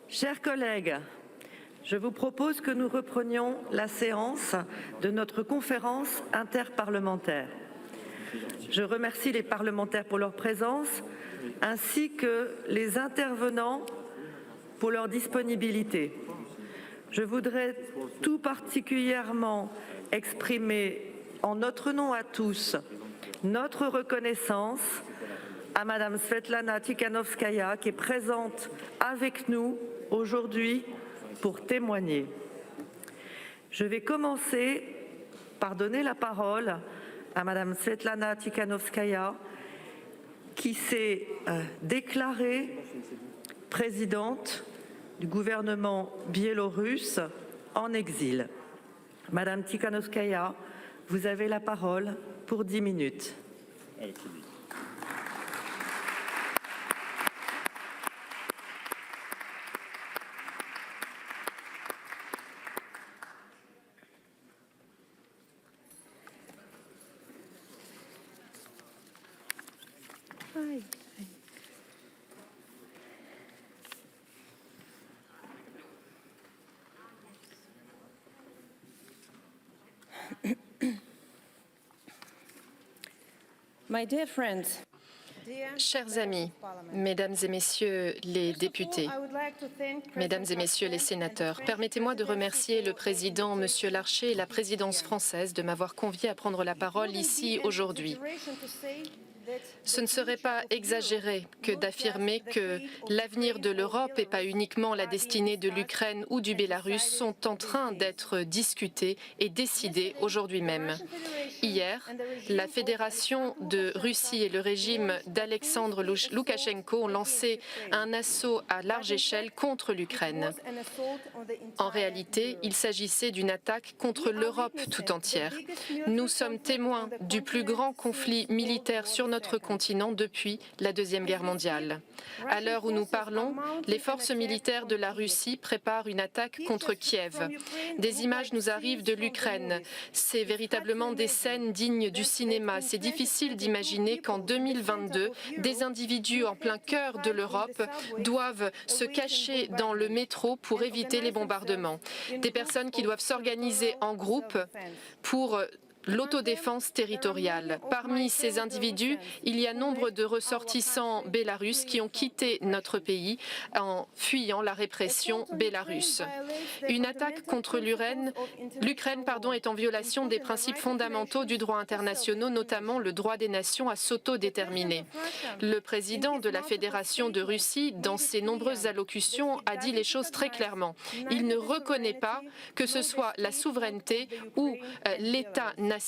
Chers collègues, je vous propose que nous reprenions la séance de notre conférence interparlementaire. Je remercie les parlementaires pour leur présence ainsi que les intervenants pour leur disponibilité. Je voudrais tout particulièrement exprimer en notre nom à tous notre reconnaissance à Madame Svetlana Tikhanovskaya qui est présente avec nous aujourd'hui pour témoigner. Je vais commencer par donner la parole à Madame Svetlana Tikhanovskaya qui s'est déclarée présidente du gouvernement biélorusse en exil. Madame Tikhanovskaya, vous avez la parole pour 10 minutes. Chers amis, mesdames et messieurs les députés, mesdames et messieurs les sénateurs, permettez-moi de remercier le président, Monsieur Larcher, et la présidence française de m'avoir convié à prendre la parole ici aujourd'hui. Ce ne serait pas exagéré que d'affirmer que l'avenir de l'Europe et pas uniquement la destinée de l'Ukraine ou du Bélarus sont en train d'être discutés et décidés aujourd'hui même. Hier, la Fédération de Russie et le régime d'Alexandre Loukachenko ont lancé un assaut à large échelle contre l'Ukraine. En réalité, il s'agissait d'une attaque contre l'Europe tout entière. Nous sommes témoins du plus grand conflit militaire sur notre continent depuis la Deuxième Guerre mondiale. À l'heure où nous parlons, les forces militaires de la Russie préparent une attaque contre Kiev. Des images nous arrivent de l'Ukraine. C'est véritablement des scènes dignes du cinéma. C'est difficile d'imaginer qu'en 2022, des individus en plein cœur de l'Europe doivent se cacher dans le métro pour éviter les bombardements. Des personnes qui doivent s'organiser en groupe pour l'autodéfense territoriale. Parmi ces individus, il y a nombre de ressortissants bélarusses qui ont quitté notre pays en fuyant la répression bélarusse. Une attaque contre l'Ukraine est en violation des principes fondamentaux du droit international, notamment le droit des nations à s'autodéterminer. Le président de la Fédération de Russie, dans ses nombreuses allocutions, a dit les choses très clairement. Il ne reconnaît pas que ce soit la souveraineté ou l'État-nation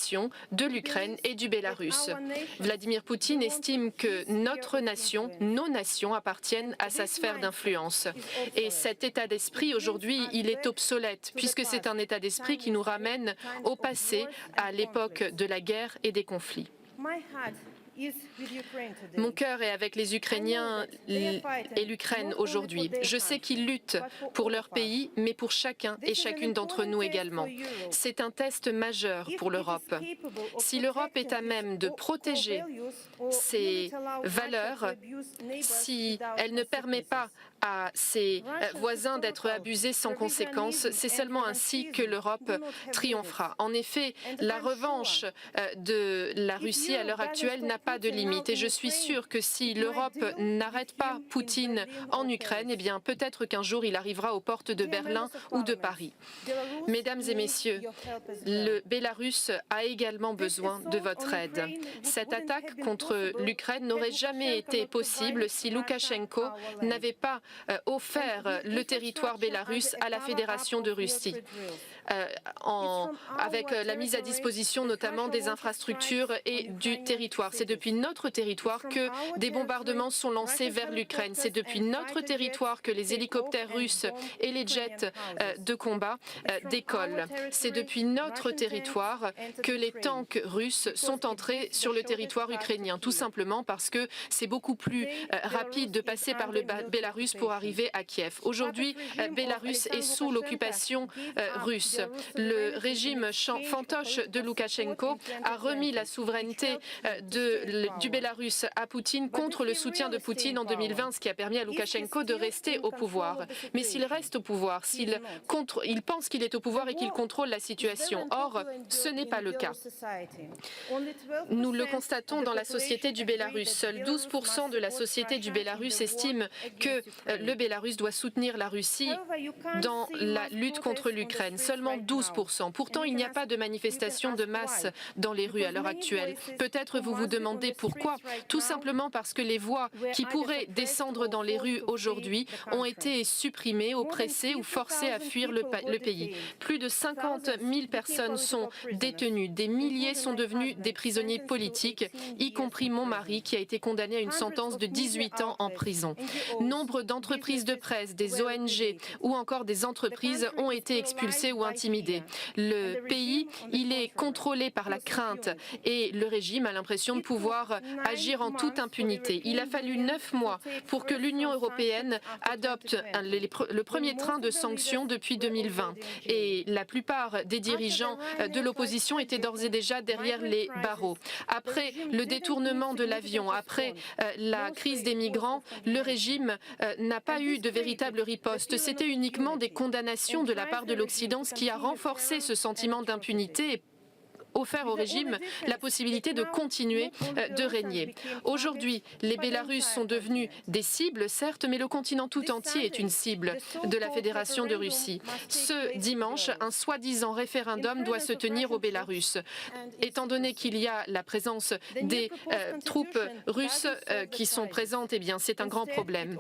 de l'Ukraine et du Bélarus. Vladimir Poutine estime que notre nation, nos nations appartiennent à sa sphère d'influence. Et cet état d'esprit, aujourd'hui, il est obsolète, puisque c'est un état d'esprit qui nous ramène au passé, à l'époque de la guerre et des conflits. Mon cœur est avec les Ukrainiens et l'Ukraine aujourd'hui. Je sais qu'ils luttent pour leur pays, mais pour chacun et chacune d'entre nous également. C'est un test majeur pour l'Europe. Si l'Europe est à même de protéger ses valeurs, si elle ne permet pas à ses voisins d'être abusés sans conséquence, c'est seulement ainsi que l'Europe triomphera. En effet, la revanche de la Russie à l'heure actuelle n'a pas de limite. Et je suis sûre que si l'Europe n'arrête pas Poutine en Ukraine, eh bien peut-être qu'un jour il arrivera aux portes de Berlin ou de Paris. Mesdames et messieurs, le Bélarus a également besoin de votre aide. Cette attaque contre l'Ukraine n'aurait jamais été possible si Loukachenko n'avait pas offert le territoire bélarusse à la Fédération de Russie, avec la mise à disposition notamment des infrastructures et du territoire. C'est depuis notre territoire que des bombardements sont lancés vers l'Ukraine. C'est depuis notre territoire que les hélicoptères russes et les jets de combat décollent. C'est depuis notre territoire que les tanks russes sont entrés sur le territoire ukrainien, tout simplement parce que c'est beaucoup plus rapide de passer par le Bélarus pour arriver à Kiev. Aujourd'hui, Bélarus est sous l'occupation russe. Le régime fantoche de Loukachenko a remis la souveraineté de du Bélarus à Poutine contre le soutien de Poutine en 2020, ce qui a permis à Loukachenko de rester au pouvoir. Mais s'il reste au pouvoir, il pense qu'il est au pouvoir et qu'il contrôle la situation. Or, ce n'est pas le cas. Nous le constatons dans la société du Bélarus. Seuls 12% de la société du Bélarus estime que le Bélarus doit soutenir la Russie dans la lutte contre l'Ukraine. Seulement 12%. Pourtant, il n'y a pas de manifestation de masse dans les rues à l'heure actuelle. Peut-être vous vous demandez pourquoi. Tout simplement parce que les voix qui pourraient descendre dans les rues aujourd'hui ont été supprimées, oppressées ou forcées à fuir le pays. Plus de 50 000 personnes sont détenues. Des milliers sont devenus des prisonniers politiques, y compris mon mari qui a été condamné à une sentence de 18 ans en prison. Nombre d'entreprises de presse, des ONG ou encore des entreprises ont été expulsées ou intimidées. Le pays, il est contrôlé par la crainte et le régime a l'impression de pouvoir agir en toute impunité. Il a fallu 9 mois pour que l'Union européenne adopte le premier train de sanctions depuis 2020 et la plupart des dirigeants de l'opposition étaient d'ores et déjà derrière les barreaux. Après le détournement de l'avion, après la crise des migrants, le régime n'a pas eu de véritable riposte. C'était uniquement des condamnations de la part de l'Occident, ce qui a renforcé ce sentiment d'impunité et offert au régime la possibilité de continuer de régner. Aujourd'hui, les Bélarusses sont devenus des cibles, certes, mais le continent tout entier est une cible de la Fédération de Russie. Ce dimanche, un soi-disant référendum doit se tenir au Bélarus. Étant donné qu'il y a la présence des troupes russes qui sont présentes, eh bien, c'est un grand problème.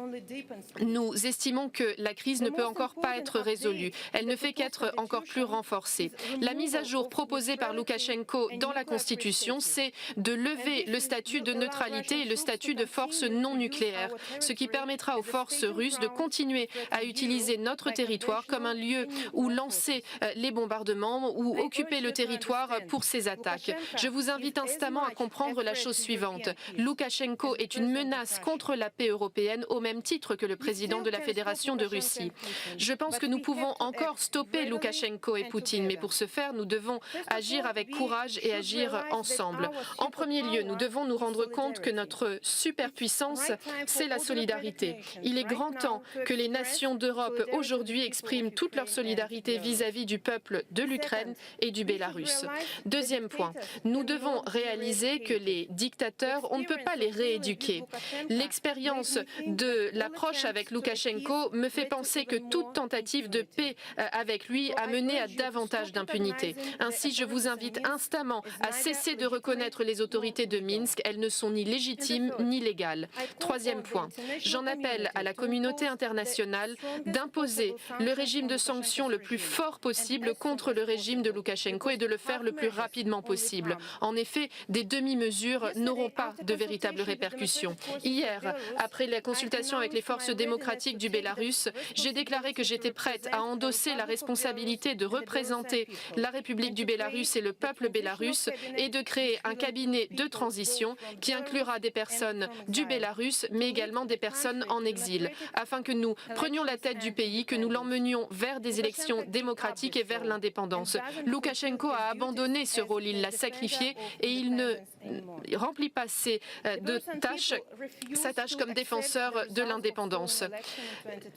Nous estimons que la crise ne peut encore pas être résolue. Elle ne fait qu'être encore plus renforcée. La mise à jour proposée par Loukachenko dans la Constitution, c'est de lever le statut de neutralité et le statut de force non nucléaire, ce qui permettra aux forces russes de continuer à utiliser notre territoire comme un lieu où lancer les bombardements ou occuper le territoire pour ces attaques. Je vous invite instamment à comprendre la chose suivante. Loukachenko est une menace contre la paix européenne au même titre que le président de la Fédération de Russie. Je pense que nous pouvons encore stopper Loukachenko et Poutine, mais pour ce faire, nous devons agir avec courage et agir ensemble. En premier lieu, nous devons nous rendre compte que notre superpuissance, c'est la solidarité. Il est grand temps que les nations d'Europe aujourd'hui expriment toute leur solidarité vis-à-vis du peuple de l'Ukraine et du Bélarus. Deuxième point, nous devons réaliser que les dictateurs, on ne peut pas les rééduquer. L'expérience de l'approche avec Loukachenko me fait penser que toute tentative de paix avec lui a mené à davantage d'impunité. Ainsi, je vous invite instamment à cesser de reconnaître les autorités de Minsk. Elles ne sont ni légitimes ni légales. Troisième point, j'en appelle à la communauté internationale d'imposer le régime de sanctions le plus fort possible contre le régime de Loukachenko et de le faire le plus rapidement possible. En effet, des demi-mesures n'auront pas de véritables répercussions. Hier, après la consultation avec les forces démocratiques du Bélarus, j'ai déclaré que j'étais prête à endosser la responsabilité de représenter la République du Bélarus et le peuple bélarusse et de créer un cabinet de transition qui inclura des personnes du Bélarus mais également des personnes en exil afin que nous prenions la tête du pays, que nous l'emmenions vers des élections démocratiques et vers l'indépendance. Loukachenko a abandonné ce rôle, il l'a sacrifié et il ne remplit pas sa tâche comme défenseur de l'indépendance.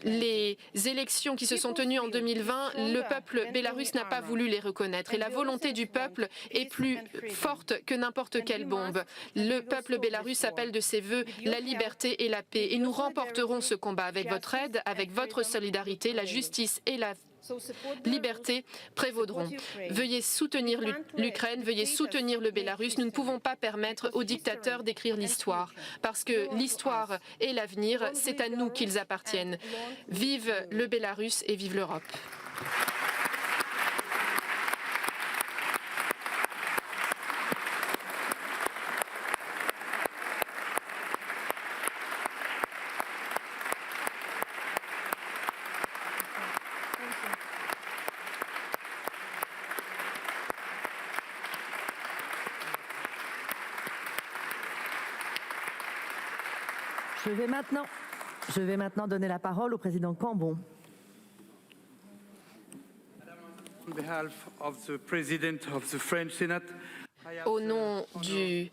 Les élections qui se sont tenues en 2020, le peuple bélarusse n'a pas voulu les reconnaître et la volonté du peuple est plus forte que n'importe quelle bombe. Le peuple bélarusse appelle de ses vœux la liberté et la paix et nous remporterons ce combat avec votre aide, avec votre solidarité, la justice et la liberté prévaudront. Veuillez soutenir l'Ukraine, veuillez soutenir le Bélarus. Nous ne pouvons pas permettre aux dictateurs d'écrire l'histoire, parce que l'histoire et l'avenir, c'est à nous qu'ils appartiennent. Vive le Bélarus et vive l'Europe. Je vais maintenant donner la parole au président Cambon. Au nom du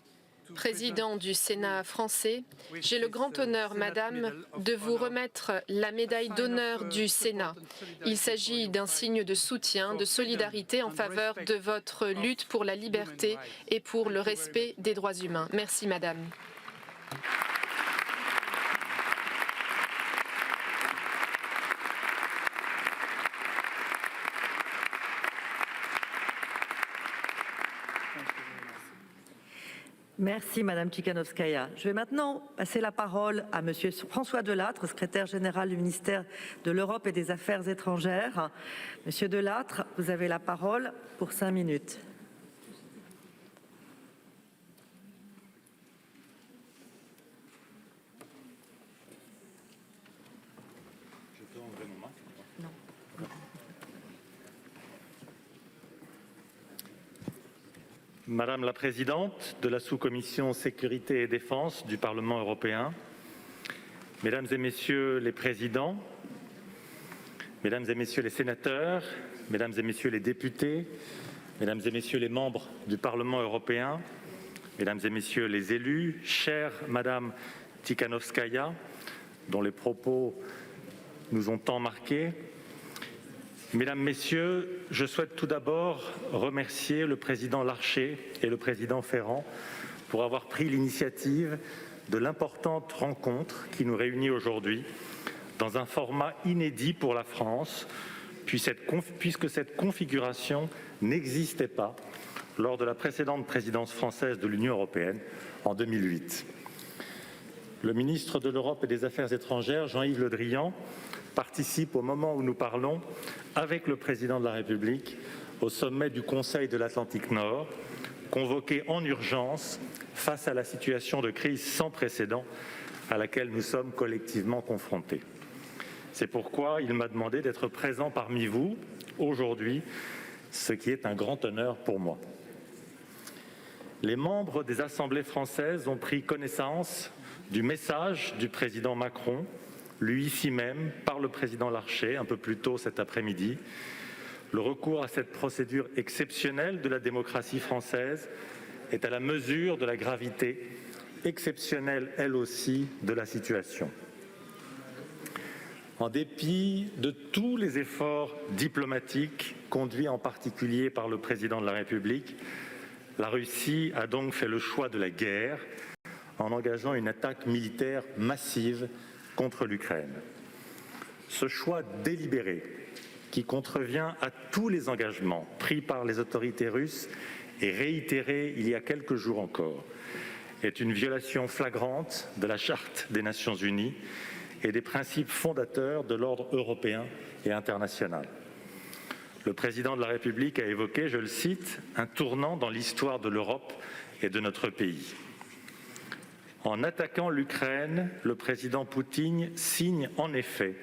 président du Sénat français, j'ai le grand honneur, Madame, de vous remettre la médaille d'honneur du Sénat. Il s'agit d'un signe de soutien, de solidarité en faveur de votre lutte pour la liberté et pour le respect des droits humains. Merci, Madame. Merci Madame Tsikhanouskaya. Je vais maintenant passer la parole à Monsieur François Delattre, secrétaire général du ministère de l'Europe et des Affaires étrangères. Monsieur Delattre, vous avez la parole pour 5 minutes. Madame la Présidente de la Sous-Commission Sécurité et Défense du Parlement européen, Mesdames et Messieurs les Présidents, Mesdames et Messieurs les sénateurs, Mesdames et Messieurs les députés, Mesdames et Messieurs les membres du Parlement européen, Mesdames et Messieurs les élus, chère Madame Tsikhanouskaya, dont les propos nous ont tant marqués, Mesdames, Messieurs, je souhaite tout d'abord remercier le président Larcher et le président Ferrand pour avoir pris l'initiative de l'importante rencontre qui nous réunit aujourd'hui dans un format inédit pour la France, puisque cette configuration n'existait pas lors de la précédente présidence française de l'Union européenne en 2008. Le ministre de l'Europe et des Affaires étrangères, Jean-Yves Le Drian, participe au moment où nous parlons avec le président de la République au sommet du Conseil de l'Atlantique Nord, convoqué en urgence face à la situation de crise sans précédent à laquelle nous sommes collectivement confrontés. C'est pourquoi il m'a demandé d'être présent parmi vous aujourd'hui, ce qui est un grand honneur pour moi. Les membres des assemblées françaises ont pris connaissance du message du président Macron, lu ici même par le président Larcher un peu plus tôt cet après-midi. Le recours à cette procédure exceptionnelle de la démocratie française est à la mesure de la gravité exceptionnelle, elle aussi, de la situation. En dépit de tous les efforts diplomatiques conduits en particulier par le président de la République, la Russie a donc fait le choix de la guerre en engageant une attaque militaire massive contre l'Ukraine. Ce choix délibéré, qui contrevient à tous les engagements pris par les autorités russes et réitérés il y a quelques jours encore, est une violation flagrante de la Charte des Nations Unies et des principes fondateurs de l'ordre européen et international. Le président de la République a évoqué, je le cite, un tournant dans l'histoire de l'Europe et de notre pays. En attaquant l'Ukraine, le président Poutine signe en effet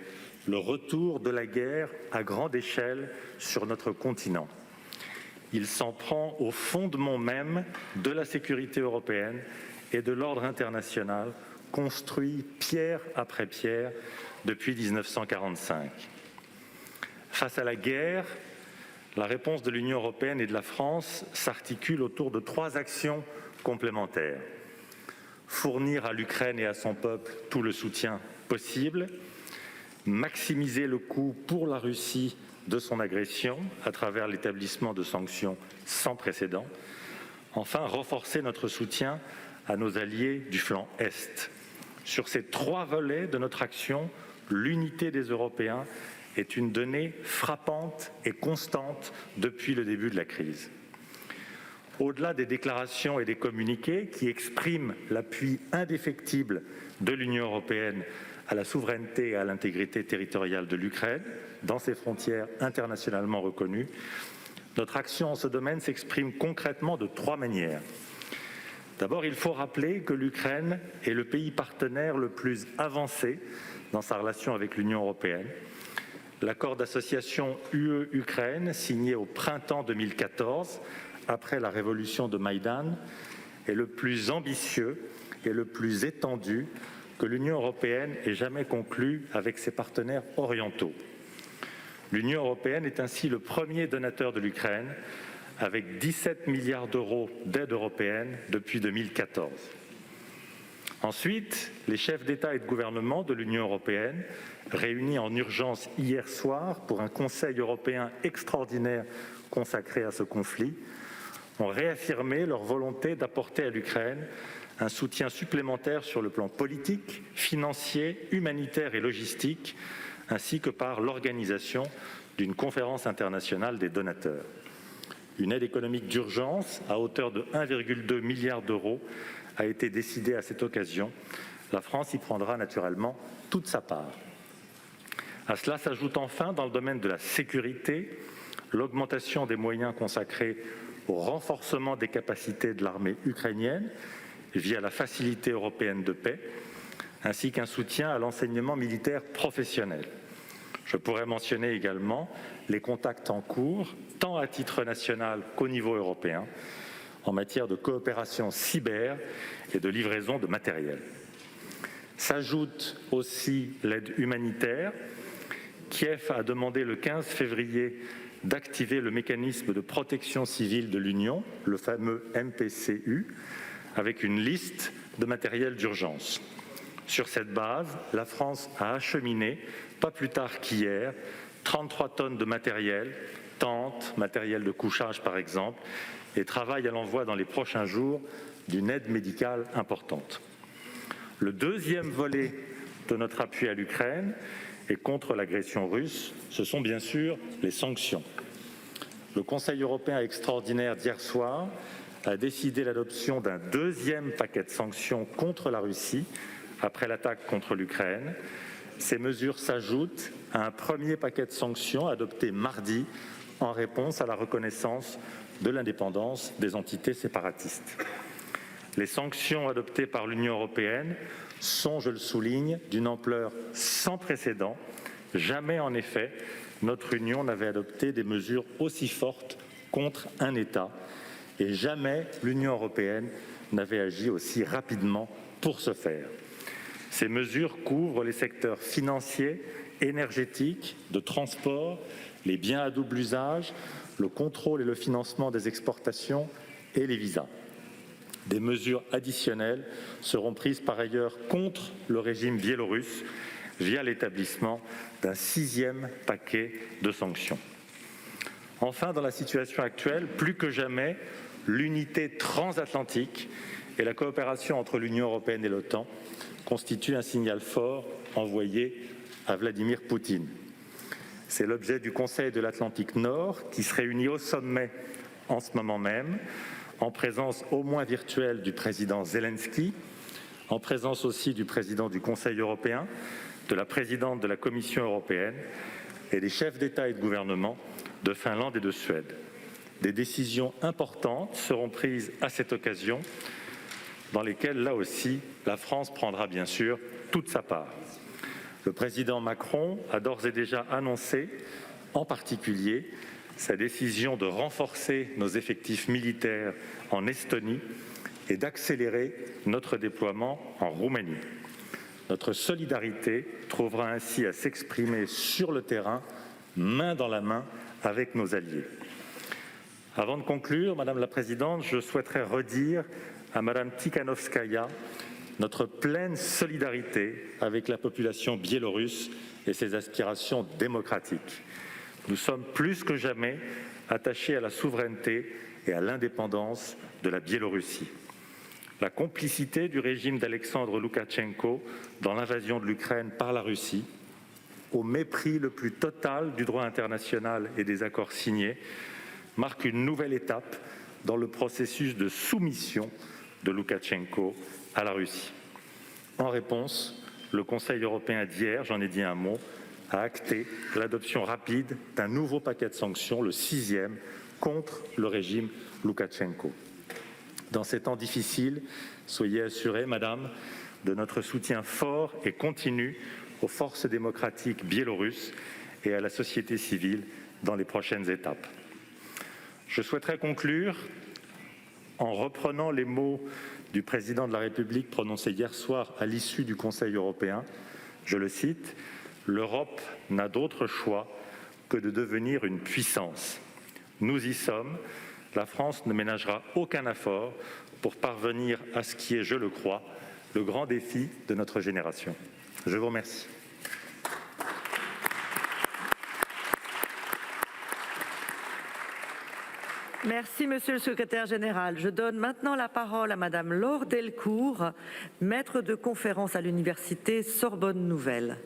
le retour de la guerre à grande échelle sur notre continent. Il s'en prend au fondement même de la sécurité européenne et de l'ordre international construit pierre après pierre depuis 1945. Face à la guerre, la réponse de l'Union européenne et de la France s'articule autour de 3 actions complémentaires. Fournir à l'Ukraine et à son peuple tout le soutien possible, maximiser le coût pour la Russie de son agression à travers l'établissement de sanctions sans précédent, enfin renforcer notre soutien à nos alliés du flanc Est. Sur ces 3 volets de notre action, l'unité des Européens est une donnée frappante et constante depuis le début de la crise. Au-delà des déclarations et des communiqués qui expriment l'appui indéfectible de l'Union européenne à la souveraineté et à l'intégrité territoriale de l'Ukraine, dans ses frontières internationalement reconnues, notre action en ce domaine s'exprime concrètement de 3 manières. D'abord, il faut rappeler que l'Ukraine est le pays partenaire le plus avancé dans sa relation avec l'Union européenne. L'accord d'association UE-Ukraine, signé au printemps 2014, après la révolution de Maïdan, est le plus ambitieux et le plus étendu que l'Union européenne ait jamais conclu avec ses partenaires orientaux. L'Union européenne est ainsi le premier donateur de l'Ukraine, avec 17 milliards d'euros d'aide européenne depuis 2014. Ensuite, les chefs d'État et de gouvernement de l'Union européenne, réunis en urgence hier soir pour un Conseil européen extraordinaire consacré à ce conflit, ont réaffirmé leur volonté d'apporter à l'Ukraine un soutien supplémentaire sur le plan politique, financier, humanitaire et logistique, ainsi que par l'organisation d'une conférence internationale des donateurs. Une aide économique d'urgence à hauteur de 1,2 milliard d'euros a été décidée à cette occasion. La France y prendra naturellement toute sa part. À cela s'ajoute enfin, dans le domaine de la sécurité, l'augmentation des moyens consacrés au renforcement des capacités de l'armée ukrainienne via la Facilité européenne de paix, ainsi qu'un soutien à l'enseignement militaire professionnel. Je pourrais mentionner également les contacts en cours, tant à titre national qu'au niveau européen, en matière de coopération cyber et de livraison de matériel. S'ajoute aussi l'aide humanitaire. Kiev a demandé le 15 février d'activer le mécanisme de protection civile de l'Union, le fameux MPCU, avec une liste de matériel d'urgence. Sur cette base, la France a acheminé, pas plus tard qu'hier, 33 tonnes de matériel, tentes, matériel de couchage par exemple, et travaille à l'envoi dans les prochains jours d'une aide médicale importante. Le deuxième volet de notre appui à l'Ukraine et contre l'agression russe, ce sont bien sûr les sanctions. Le Conseil européen extraordinaire d'hier soir a décidé l'adoption d'un deuxième paquet de sanctions contre la Russie après l'attaque contre l'Ukraine. Ces mesures s'ajoutent à un premier paquet de sanctions adopté mardi en réponse à la reconnaissance de l'indépendance des entités séparatistes. Les sanctions adoptées par l'Union européenne sont, je le souligne, d'une ampleur sans précédent. Jamais, en effet, notre Union n'avait adopté des mesures aussi fortes contre un État et jamais l'Union européenne n'avait agi aussi rapidement pour ce faire. Ces mesures couvrent les secteurs financiers, énergétiques, de transport, les biens à double usage, le contrôle et le financement des exportations et les visas. Des mesures additionnelles seront prises par ailleurs contre le régime biélorusse via l'établissement d'un 6e paquet de sanctions. Enfin, dans la situation actuelle, plus que jamais, l'unité transatlantique et la coopération entre l'Union européenne et l'OTAN constituent un signal fort envoyé à Vladimir Poutine. C'est l'objet du Conseil de l'Atlantique Nord qui se réunit au sommet en ce moment même, en présence au moins virtuelle du président Zelensky, en présence aussi du président du Conseil européen, de la présidente de la Commission européenne et des chefs d'État et de gouvernement de Finlande et de Suède. Des décisions importantes seront prises à cette occasion, dans lesquelles, là aussi, la France prendra bien sûr toute sa part. Le président Macron a d'ores et déjà annoncé, en particulier, sa décision de renforcer nos effectifs militaires en Estonie et d'accélérer notre déploiement en Roumanie. Notre solidarité trouvera ainsi à s'exprimer sur le terrain, main dans la main avec nos alliés. Avant de conclure, Madame la Présidente, je souhaiterais redire à Madame Tikhanovskaya notre pleine solidarité avec la population biélorusse et ses aspirations démocratiques. Nous sommes plus que jamais attachés à la souveraineté et à l'indépendance de la Biélorussie. La complicité du régime d'Alexandre Loukachenko dans l'invasion de l'Ukraine par la Russie, au mépris le plus total du droit international et des accords signés, marque une nouvelle étape dans le processus de soumission de Loukachenko à la Russie. En réponse, le Conseil européen d'hier, j'en ai dit un mot, a acté l'adoption rapide d'un nouveau paquet de sanctions, le 6e, contre le régime Loukachenko. Dans ces temps difficiles, soyez assurés, Madame, de notre soutien fort et continu aux forces démocratiques biélorusses et à la société civile dans les prochaines étapes. Je souhaiterais conclure en reprenant les mots du président de la République prononcés hier soir à l'issue du Conseil européen. Je le cite, « L'Europe n'a d'autre choix que de devenir une puissance. Nous y sommes. la France ne ménagera aucun effort pour parvenir à ce qui est, je le crois, le grand défi de notre génération. Je vous remercie. Merci, Monsieur le Secrétaire général. Je donne maintenant la parole à Madame Laure Delcourt, maître de conférence à l'Université Sorbonne Nouvelle.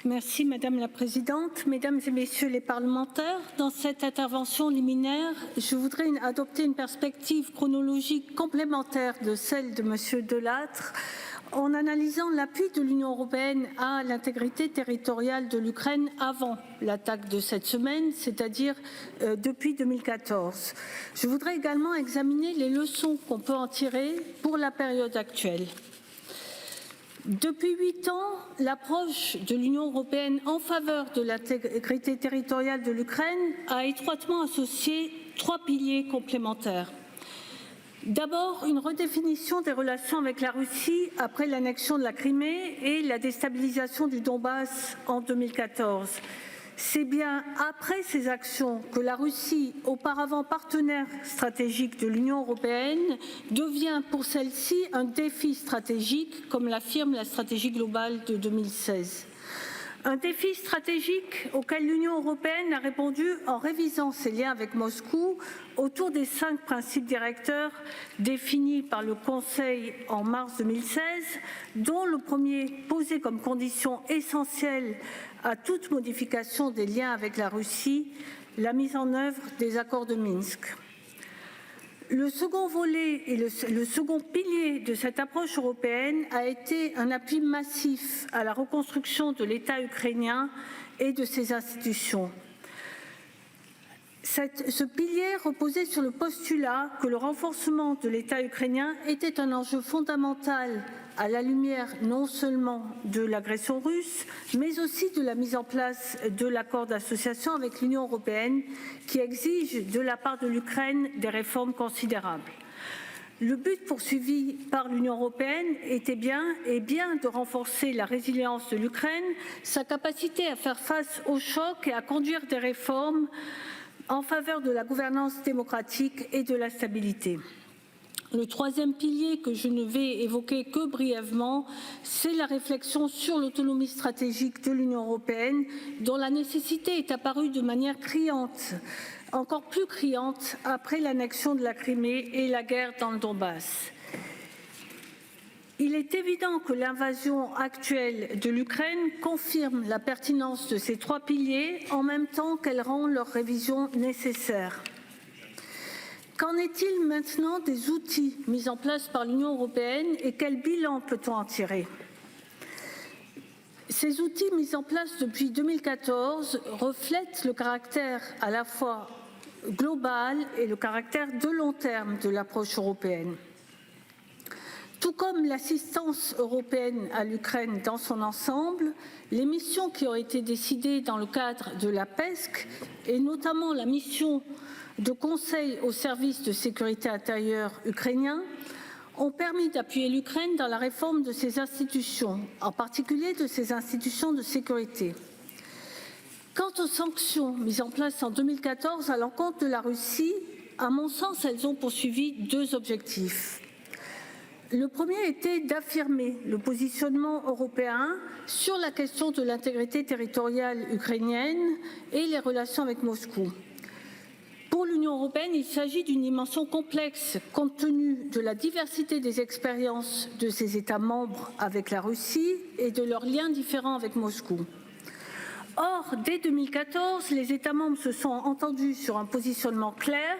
Merci Madame la Présidente. Mesdames et Messieurs les parlementaires, dans cette intervention liminaire, je voudrais adopter une perspective chronologique complémentaire de celle de Monsieur Delattre en analysant l'appui de l'Union européenne à l'intégrité territoriale de l'Ukraine avant l'attaque de cette semaine, c'est-à-dire depuis 2014. Je voudrais également examiner les leçons qu'on peut en tirer pour la période actuelle. Depuis 8 ans, l'approche de l'Union européenne en faveur de l'intégrité territoriale de l'Ukraine a étroitement associé 3 piliers complémentaires. D'abord, une redéfinition des relations avec la Russie après l'annexion de la Crimée et la déstabilisation du Donbass en 2014. C'est bien après ces actions que la Russie, auparavant partenaire stratégique de l'Union européenne, devient pour celle-ci un défi stratégique, comme l'affirme la stratégie globale de 2016. Un défi stratégique auquel l'Union européenne a répondu en révisant ses liens avec Moscou autour des 5 principes directeurs définis par le Conseil en mars 2016, dont le premier posé comme condition essentielle à toute modification des liens avec la Russie, la mise en œuvre des accords de Minsk. Le second volet et le second pilier de cette approche européenne a été un appui massif à la reconstruction de l'État ukrainien et de ses institutions. Ce pilier reposait sur le postulat que le renforcement de l'État ukrainien était un enjeu fondamental à la lumière non seulement de l'agression russe, mais aussi de la mise en place de l'accord d'association avec l'Union européenne qui exige de la part de l'Ukraine des réformes considérables. Le but poursuivi par l'Union européenne était bien de renforcer la résilience de l'Ukraine, sa capacité à faire face aux chocs et à conduire des réformes en faveur de la gouvernance démocratique et de la stabilité. Le troisième pilier que je ne vais évoquer que brièvement, c'est la réflexion sur l'autonomie stratégique de l'Union européenne, dont la nécessité est apparue de manière criante, encore plus criante après l'annexion de la Crimée et la guerre dans le Donbass. Il est évident que l'invasion actuelle de l'Ukraine confirme la pertinence de ces 3 piliers en même temps qu'elle rend leur révision nécessaire. Qu'en est-il maintenant des outils mis en place par l'Union européenne et quel bilan peut-on en tirer? Ces outils mis en place depuis 2014 reflètent le caractère à la fois global et le caractère de long terme de l'approche européenne. Tout comme l'assistance européenne à l'Ukraine dans son ensemble, les missions qui ont été décidées dans le cadre de la PESC, et notamment la mission de conseil au service de sécurité intérieure ukrainien, ont permis d'appuyer l'Ukraine dans la réforme de ses institutions, en particulier de ses institutions de sécurité. Quant aux sanctions mises en place en 2014 à l'encontre de la Russie, à mon sens, elles ont poursuivi 2 objectifs. Le premier était d'affirmer le positionnement européen sur la question de l'intégrité territoriale ukrainienne et les relations avec Moscou. Pour l'Union européenne, il s'agit d'une dimension complexe compte tenu de la diversité des expériences de ses États membres avec la Russie et de leurs liens différents avec Moscou. Or, dès 2014, les États membres se sont entendus sur un positionnement clair,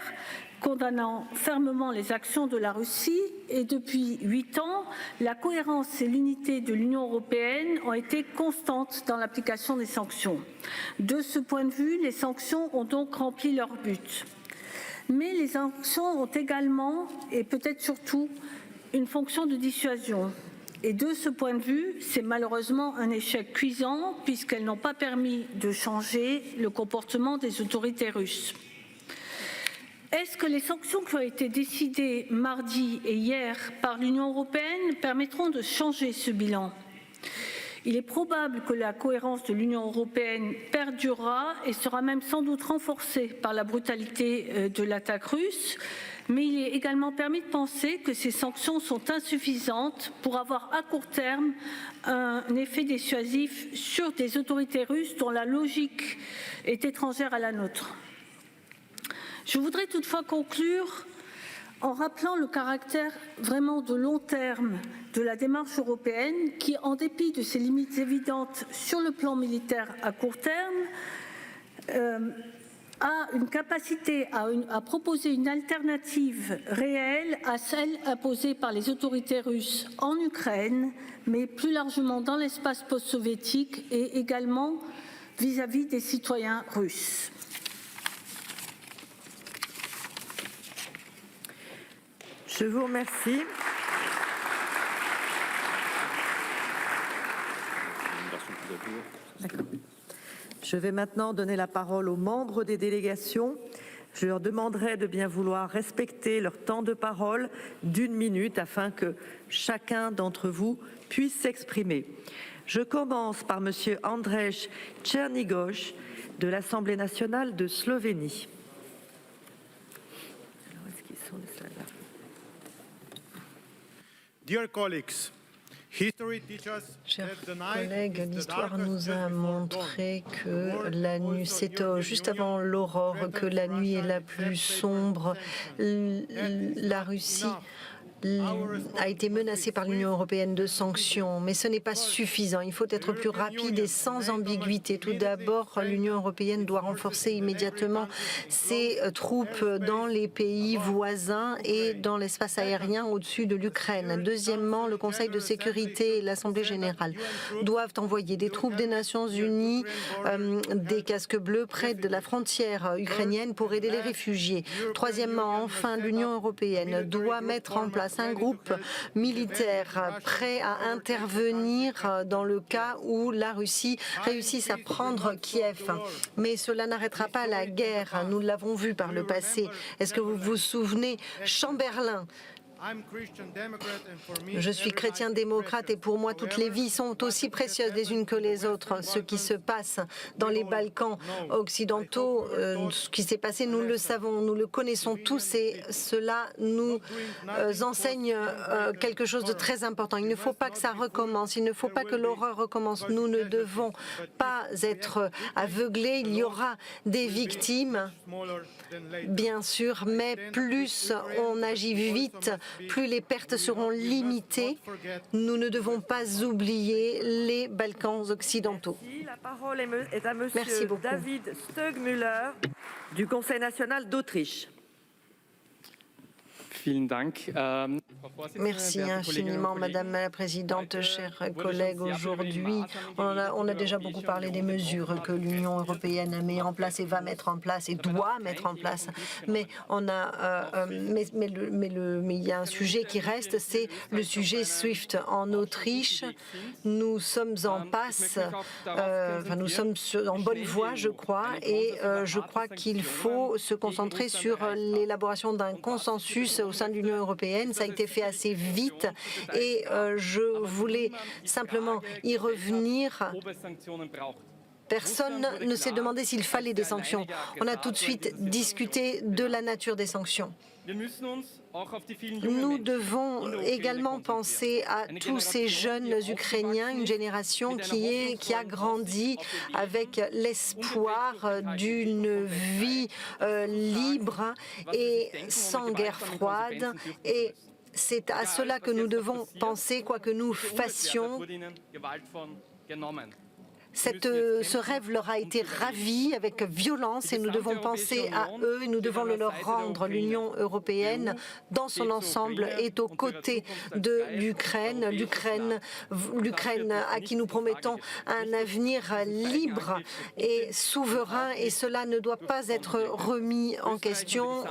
condamnant fermement les actions de la Russie, et depuis 8 ans, la cohérence et l'unité de l'Union européenne ont été constantes dans l'application des sanctions. De ce point de vue, les sanctions ont donc rempli leur but. Mais les sanctions ont également, et peut-être surtout, une fonction de dissuasion. Et de ce point de vue, c'est malheureusement un échec cuisant puisqu'elles n'ont pas permis de changer le comportement des autorités russes. Est-ce que les sanctions qui ont été décidées mardi et hier par l'Union européenne permettront de changer ce bilan ? Il est probable que la cohérence de l'Union européenne perdurera et sera même sans doute renforcée par la brutalité de l'attaque russe, mais il est également permis de penser que ces sanctions sont insuffisantes pour avoir à court terme un effet dissuasif sur des autorités russes dont la logique est étrangère à la nôtre. Je voudrais toutefois conclure en rappelant le caractère vraiment de long terme de la démarche européenne qui, en dépit de ses limites évidentes sur le plan militaire à court terme, a une capacité à proposer une alternative réelle à celle imposée par les autorités russes en Ukraine, mais plus largement dans l'espace post-soviétique et également vis-à-vis des citoyens russes. Je vous remercie. Je vais maintenant donner la parole aux membres des délégations. Je leur demanderai de bien vouloir respecter leur temps de parole d'1 minute afin que chacun d'entre vous puisse s'exprimer. Je commence par Monsieur Andrej Černigoš de l'Assemblée nationale de Slovénie. Alors, est-ce qu'ils sont les là? Dear colleagues, Chers collègues, l'histoire nous a montré que la nuit, c'est juste avant l'aurore que la nuit est la plus sombre. La Russie a été menacée par l'Union européenne de sanctions, mais ce n'est pas suffisant. Il faut être plus rapide et sans ambiguïté. Tout d'abord, l'Union européenne doit renforcer immédiatement ses troupes dans les pays voisins et dans l'espace aérien au-dessus de l'Ukraine. Deuxièmement, le Conseil de sécurité et l'Assemblée générale doivent envoyer des troupes des Nations unies, des casques bleus près de la frontière ukrainienne pour aider les réfugiés. Troisièmement, enfin, l'Union européenne doit mettre en place un groupe militaire prêt à intervenir dans le cas où la Russie réussisse à prendre Kiev. Mais cela n'arrêtera pas la guerre, nous l'avons vu par le passé. Est-ce que vous vous souvenez, Chamberlain ? Je suis chrétien-démocrate et pour moi, toutes les vies sont aussi précieuses les unes que les autres. Ce qui se passe dans les Balkans occidentaux, ce qui s'est passé, nous le savons, nous le connaissons tous et cela nous enseigne quelque chose de très important. Il ne faut pas que ça recommence, il ne faut pas que l'horreur recommence. Nous ne devons pas être aveuglés. Il y aura des victimes, bien sûr, mais plus on agit vite, plus les pertes seront limitées. Nous ne devons pas oublier les Balkans occidentaux. Merci. La parole est à Merci Monsieur beaucoup. David Stögmüller du Conseil national d'Autriche. Merci infiniment, Madame la Présidente, chers collègues. Aujourd'hui, on a déjà beaucoup parlé des mesures que l'Union européenne a mis en place et va mettre en place et doit mettre en place. Mais il y a un sujet qui reste, c'est le sujet SWIFT. En Autriche, nous sommes en passe, nous sommes en bonne voie, je crois, et je crois qu'il faut se concentrer sur l'élaboration d'un consensus au sein de l'Union européenne. Ça a été fait assez vite et je voulais simplement y revenir. Personne ne s'est demandé s'il fallait des sanctions. On a tout de suite discuté de la nature des sanctions. Nous devons également penser à tous ces jeunes Ukrainiens, une génération qui a grandi avec l'espoir d'une vie libre et sans guerre froide. Et c'est à cela que nous devons penser, quoi que nous fassions. Ce rêve leur a été ravi avec violence et nous devons penser à eux et nous devons le leur rendre. L'Union européenne, dans son ensemble, est aux côtés de l'Ukraine. L'Ukraine à qui nous promettons un avenir libre et souverain et cela ne doit pas être remis en question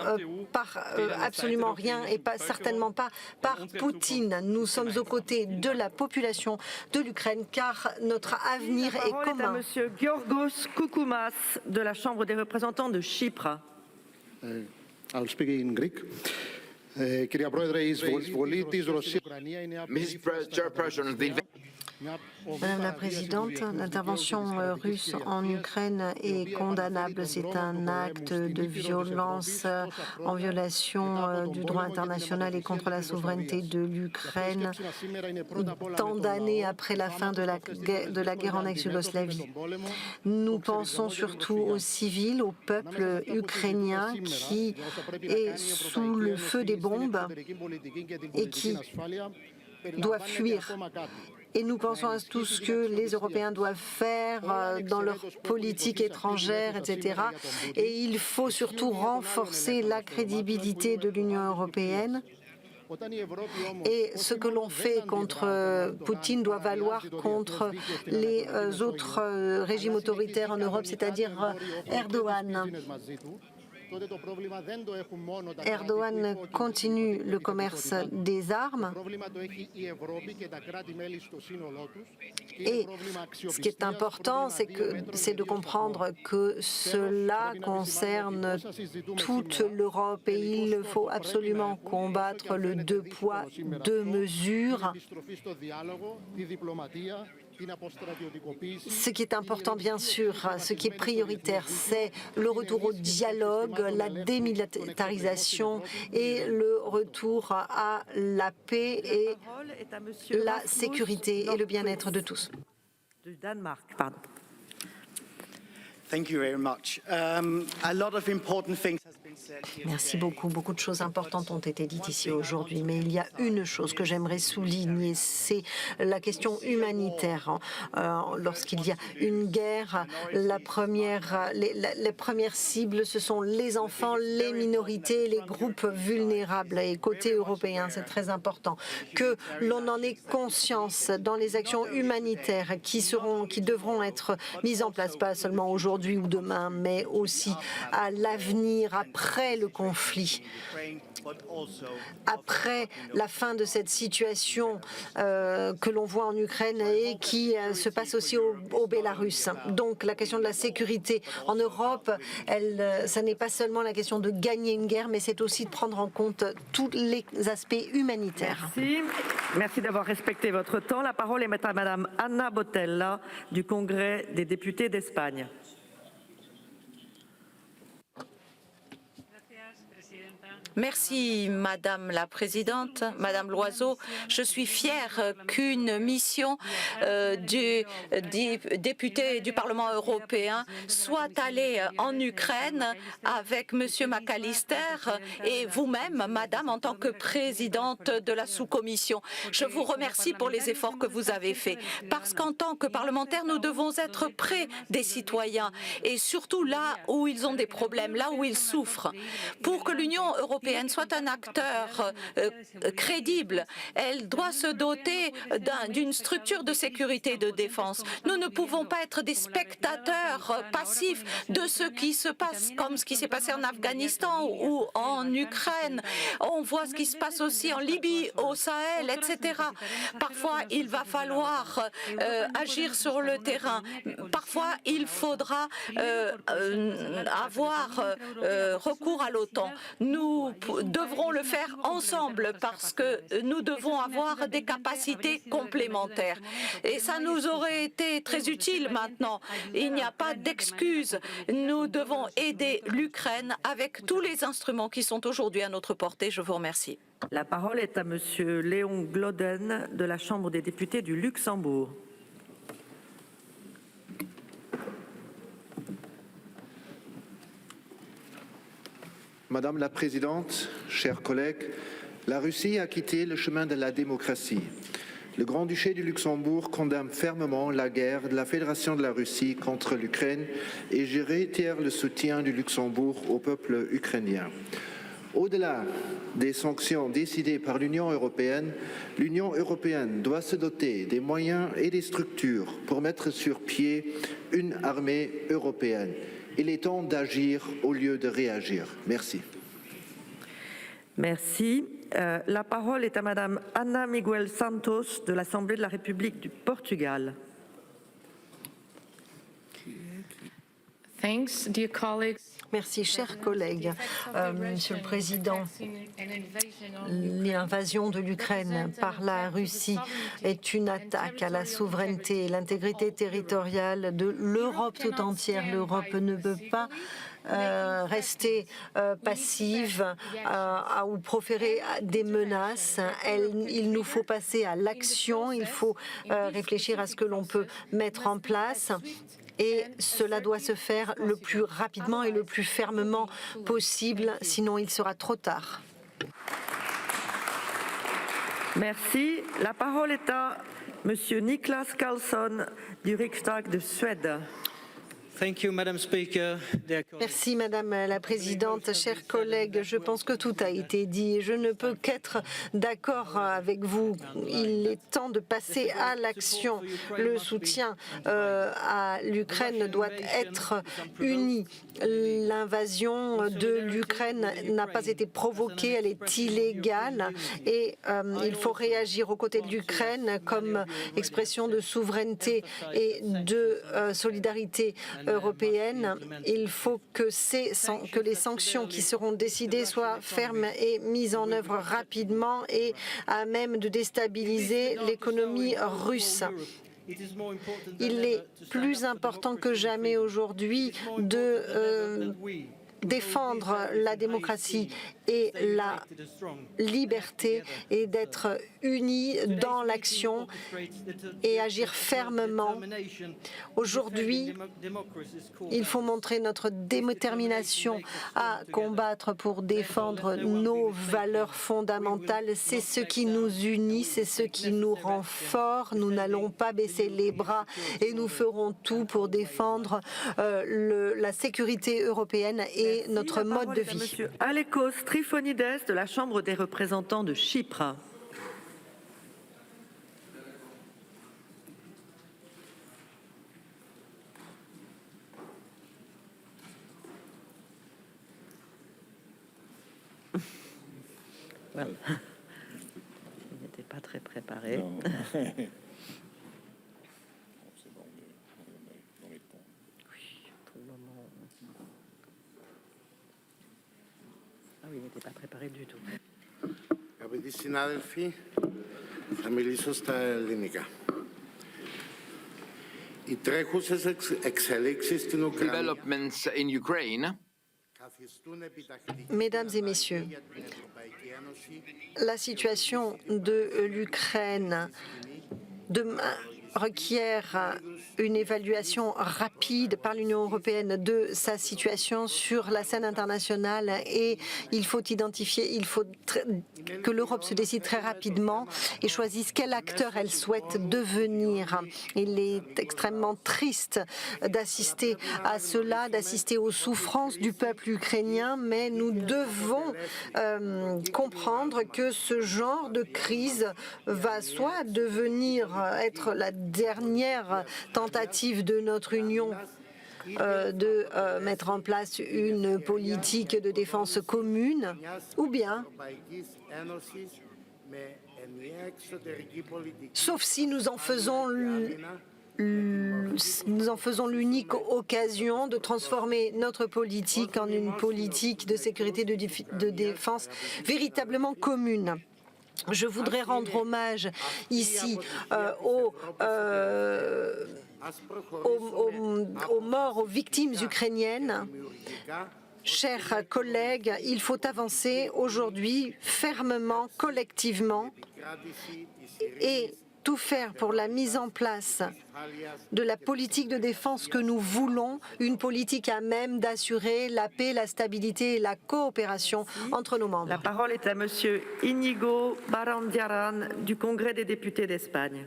par absolument rien et certainement pas par Poutine. Nous sommes aux côtés de la population de l'Ukraine car notre avenir est La parole est à Monsieur Giorgos Koukoumas de la Chambre des représentants de Chypre. I'll speak in Greek. Κυρία Πρόεδρε, η εισβολή της Ρωσίας... Mr. Chairperson, the Madame la Présidente, l'intervention russe en Ukraine est condamnable. C'est un acte de violence en violation du droit international et contre la souveraineté de l'Ukraine, tant d'années après la fin de la guerre en ex-Yougoslavie. Nous pensons surtout aux civils, au peuple ukrainien qui est sous le feu des bombes et qui doit fuir. Et nous pensons à tout ce que les Européens doivent faire dans leur politique étrangère, etc. Et il faut surtout renforcer la crédibilité de l'Union européenne. Et ce que l'on fait contre Poutine doit valoir contre les autres régimes autoritaires en Europe, c'est-à-dire Erdogan. Erdogan continue le commerce des armes et ce qui est important, c'est de comprendre que cela concerne toute l'Europe et il faut absolument combattre le deux poids, deux mesures. Ce qui est important, bien sûr, ce qui est prioritaire, c'est le retour au dialogue, la démilitarisation et le retour à la paix et la sécurité et le bien-être de tous. Du Danemark, pardon. Thank you very much. A lot of important things has been said here. Merci beaucoup. Beaucoup de choses importantes ont été dites ici aujourd'hui, mais il y a une chose que j'aimerais souligner, c'est la question humanitaire. Lorsqu'il y a une guerre, les premières cibles, ce sont les enfants, les minorités, les groupes vulnérables. Et côté européen, c'est très important que l'on en ait conscience dans les actions humanitaires qui devront être mises en place, pas seulement aujourd'hui ou demain, mais aussi à l'avenir, après le conflit, après la fin de cette situation que l'on voit en Ukraine et qui se passe aussi au Bélarus. Donc la question de la sécurité en Europe, ça n'est pas seulement la question de gagner une guerre, mais c'est aussi de prendre en compte tous les aspects humanitaires. Merci d'avoir respecté votre temps. La parole est à Madame Anna Botella du Congrès des députés d'Espagne. Merci, Madame la Présidente. Madame Loiseau, je suis fière qu'une mission du député du Parlement européen soit allée en Ukraine avec Monsieur McAllister et vous-même, Madame, en tant que présidente de la sous-commission. Je vous remercie pour les efforts que vous avez faits, parce qu'en tant que parlementaires, nous devons être près des citoyens et surtout là où ils ont des problèmes, là où ils souffrent. Pour que l'Union européenne soit un acteur crédible. Elle doit se doter d'une structure de sécurité et de défense. Nous ne pouvons pas être des spectateurs passifs de ce qui se passe, comme ce qui s'est passé en Afghanistan ou en Ukraine. On voit ce qui se passe aussi en Libye, au Sahel, etc. Parfois, il va falloir agir sur le terrain. Parfois, il faudra avoir recours à l'OTAN. Nous devrons le faire ensemble parce que nous devons avoir des capacités complémentaires. Et ça nous aurait été très utile maintenant. Il n'y a pas d'excuse. Nous devons aider l'Ukraine avec tous les instruments qui sont aujourd'hui à notre portée. Je vous remercie. La parole est à Monsieur Léon Gloden de la Chambre des députés du Luxembourg. Madame la Présidente, chers collègues, la Russie a quitté le chemin de la démocratie. Le Grand-Duché du Luxembourg condamne fermement la guerre de la Fédération de la Russie contre l'Ukraine et je réitère le soutien du Luxembourg au peuple ukrainien. Au-delà des sanctions décidées par l'Union européenne doit se doter des moyens et des structures pour mettre sur pied une armée européenne. Il est temps d'agir au lieu de réagir. Merci. Merci. La parole est à Madame Ana Miguel Santos de l'Assemblée de la République du Portugal. Thanks, dear colleagues. Merci, chers collègues. Monsieur le Président, l'invasion de l'Ukraine par la Russie est une attaque à la souveraineté et l'intégrité territoriale de l'Europe tout entière. L'Europe ne peut pas rester passive ou proférer des menaces. Il nous faut passer à l'action, il faut réfléchir à ce que l'on peut mettre en place. Et cela doit se faire le plus rapidement et le plus fermement possible, sinon il sera trop tard. Merci. La parole est à Monsieur Niklas Karlsson du Riksdag de Suède. Merci Madame la Présidente, chers collègues. Je pense que tout a été dit et je ne peux qu'être d'accord avec vous. Il est temps de passer à l'action. Le soutien à l'Ukraine doit être uni. L'invasion de l'Ukraine n'a pas été provoquée, elle est illégale et il faut réagir aux côtés de l'Ukraine comme expression de souveraineté et de solidarité européenne. Il faut que les sanctions qui seront décidées soient fermes et mises en œuvre rapidement et à même de déstabiliser l'économie russe. Il est plus important que jamais aujourd'hui de défendre la démocratie et la liberté et d'être unis dans l'action et agir fermement. Aujourd'hui, il faut montrer notre détermination à combattre pour défendre nos valeurs fondamentales. C'est ce qui nous unit, c'est ce qui nous rend forts. Nous n'allons pas baisser les bras et nous ferons tout pour défendre la sécurité européenne et notre mode de vie. Monsieur Alekos Trifonides de la Chambre des représentants de Chypre. Voilà. Il n'était pas très préparé. Ah oui, il n'était pas préparé du tout. Αγαπητοί συνάδελφοι, θα μιλήσω στα ελληνικά. Οι τρέχουσες εξελίξεις στην Ουκρανία Mesdames et messieurs, la situation de l'Ukraine requiert une évaluation rapide par l'Union européenne de sa situation sur la scène internationale et il faut que l'Europe se décide très rapidement et choisisse quel acteur elle souhaite devenir. Il est extrêmement triste d'assister à cela, d'assister aux souffrances du peuple ukrainien, mais nous devons comprendre que ce genre de crise va soit être la dernière tentative de notre Union de mettre en place une politique de défense commune, ou bien, sauf si nous en faisons l'unique occasion de transformer notre politique en une politique de sécurité de défense véritablement commune. Je voudrais rendre hommage ici aux morts, aux victimes ukrainiennes. Chers collègues, il faut avancer aujourd'hui fermement, collectivement et tout faire pour la mise en place de la politique de défense que nous voulons, une politique à même d'assurer la paix, la stabilité et la coopération entre nos membres. La parole est à Monsieur Íñigo Barandiaran du Congrès des députés d'Espagne.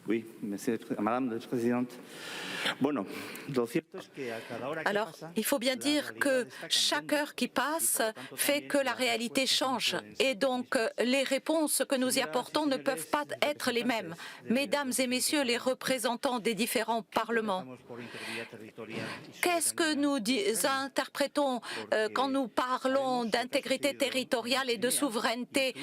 Oui, Madame la Présidente. Alors, il faut bien dire que chaque heure qui passe fait que la réalité change. Et donc, les réponses que nous y apportons ne peuvent pas être les mêmes. Mesdames et messieurs les représentants des différents parlements, qu'est-ce que nous interprétons quand nous parlons d'intégrité territoriale et de souveraineté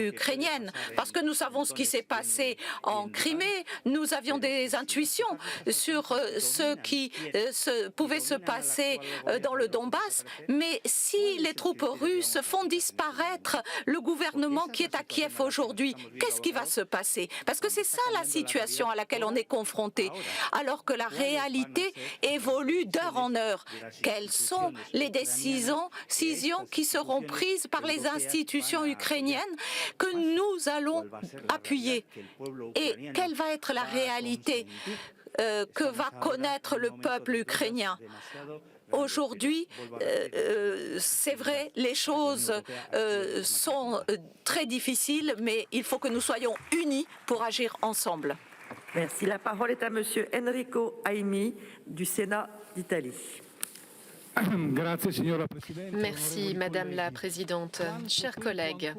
ukrainienne? Parce que nous savons ce qui s'est passé en Crimée, nous avions des intuitions sur ce qui pouvait se passer dans le Donbass, mais si les troupes russes font disparaître le gouvernement qui est à Kiev aujourd'hui, qu'est-ce qui va se passer? Parce que c'est ça la situation à laquelle on est confronté, alors que la réalité évolue d'heure en heure. Quelles sont les décisions qui seront prises par les institutions ukrainiennes que nous allons appuyer? Et quelle va être la réalité que va connaître le peuple ukrainien? Aujourd'hui, c'est vrai, les choses sont très difficiles, mais il faut que nous soyons unis pour agir ensemble. Merci. La parole est à Monsieur Enrico Aimi du Sénat d'Italie. Merci, Madame la Présidente. Chers collègues,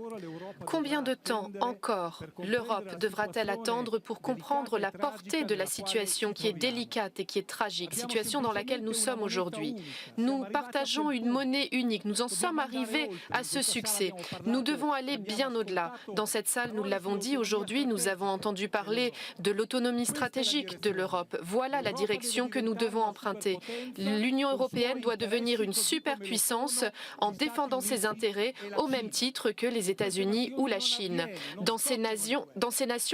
combien de temps encore l'Europe devra-t-elle attendre pour comprendre la portée de la situation qui est délicate et qui est tragique, situation dans laquelle nous sommes aujourd'hui? Nous partageons une monnaie unique, nous en sommes arrivés à ce succès. Nous devons aller bien au-delà. Dans cette salle, nous l'avons dit aujourd'hui, nous avons entendu parler de l'autonomie stratégique de l'Europe. Voilà la direction que nous devons emprunter. L'Union européenne doit devenir une superpuissance en défendant ses intérêts au même titre que les États-Unis ou la Chine. Dans ces nations,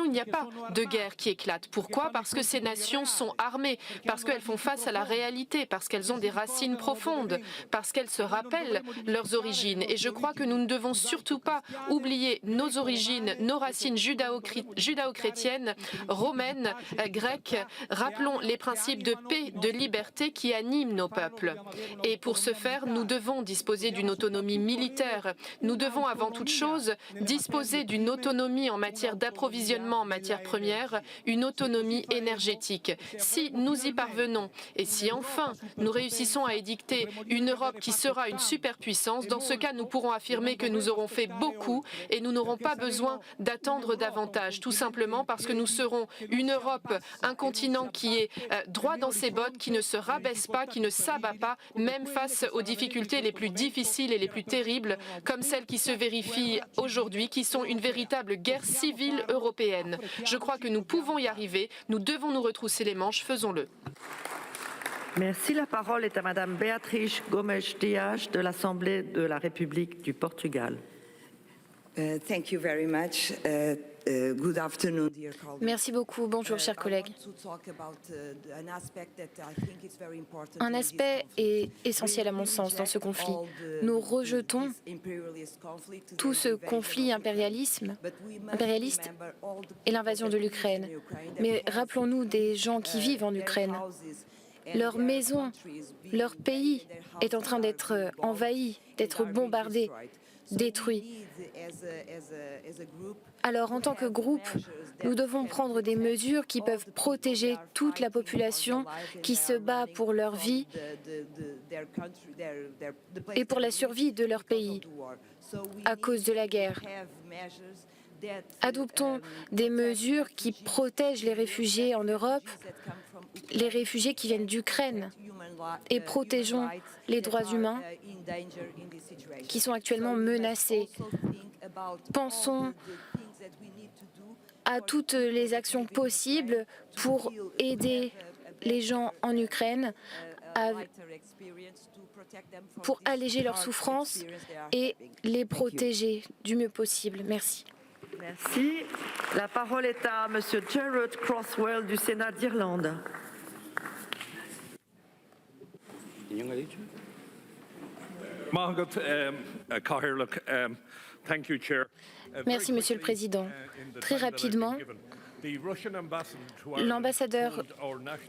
il n'y a pas de guerre qui éclate. Pourquoi? Parce que ces nations sont armées, parce qu'elles font face à la réalité, parce qu'elles ont des racines profondes, parce qu'elles se rappellent leurs origines. Et je crois que nous ne devons surtout pas oublier nos origines, nos racines judéo-chrétiennes, romaines, grecques. Rappelons les principes de paix, de liberté qui animent nos peuples. Et pour ce faire, nous devons disposer d'une autonomie militaire. Nous devons avant toute chose disposer d'une autonomie en matière d'approvisionnement en matières premières, une autonomie énergétique. Si nous y parvenons et si enfin nous réussissons à édicter une Europe qui sera une superpuissance, dans ce cas nous pourrons affirmer que nous aurons fait beaucoup et nous n'aurons pas besoin d'attendre davantage, tout simplement parce que nous serons une Europe, un continent qui est droit dans ses bottes, qui ne se rabaisse pas, qui ne s'abat pas, même face aux difficultés les plus difficiles et les plus terribles, comme celles qui se vérifient aujourd'hui, qui sont une véritable guerre civile européenne. Je crois que nous pouvons y arriver, nous devons nous retrousser les manches, faisons-le. Merci. La parole est à Madame Beatriz Gomes Dias de l'Assemblée de la République du Portugal. Thank you very much. Good afternoon, dear colleagues. Merci beaucoup. Bonjour, chers collègues. Un aspect est essentiel à mon sens dans ce conflit. Nous rejetons tout ce conflit impérialiste et l'invasion de l'Ukraine. Mais rappelons-nous des gens qui vivent en Ukraine. Leur maison, leur pays est en train d'être envahi, d'être bombardé, détruit. Alors, en tant que groupe, nous devons prendre des mesures qui peuvent protéger toute la population qui se bat pour leur vie et pour la survie de leur pays à cause de la guerre. Adoptons des mesures qui protègent les réfugiés en Europe, les réfugiés qui viennent d'Ukraine, et protégeons les droits humains qui sont actuellement menacés. Pensons à toutes les actions possibles pour aider les gens en Ukraine, pour alléger leurs souffrances et les protéger du mieux possible. Merci. Merci. La parole est à Monsieur Gerard Croswell du Sénat d'Irlande. Merci, Monsieur le Président. Très rapidement, l'ambassadeur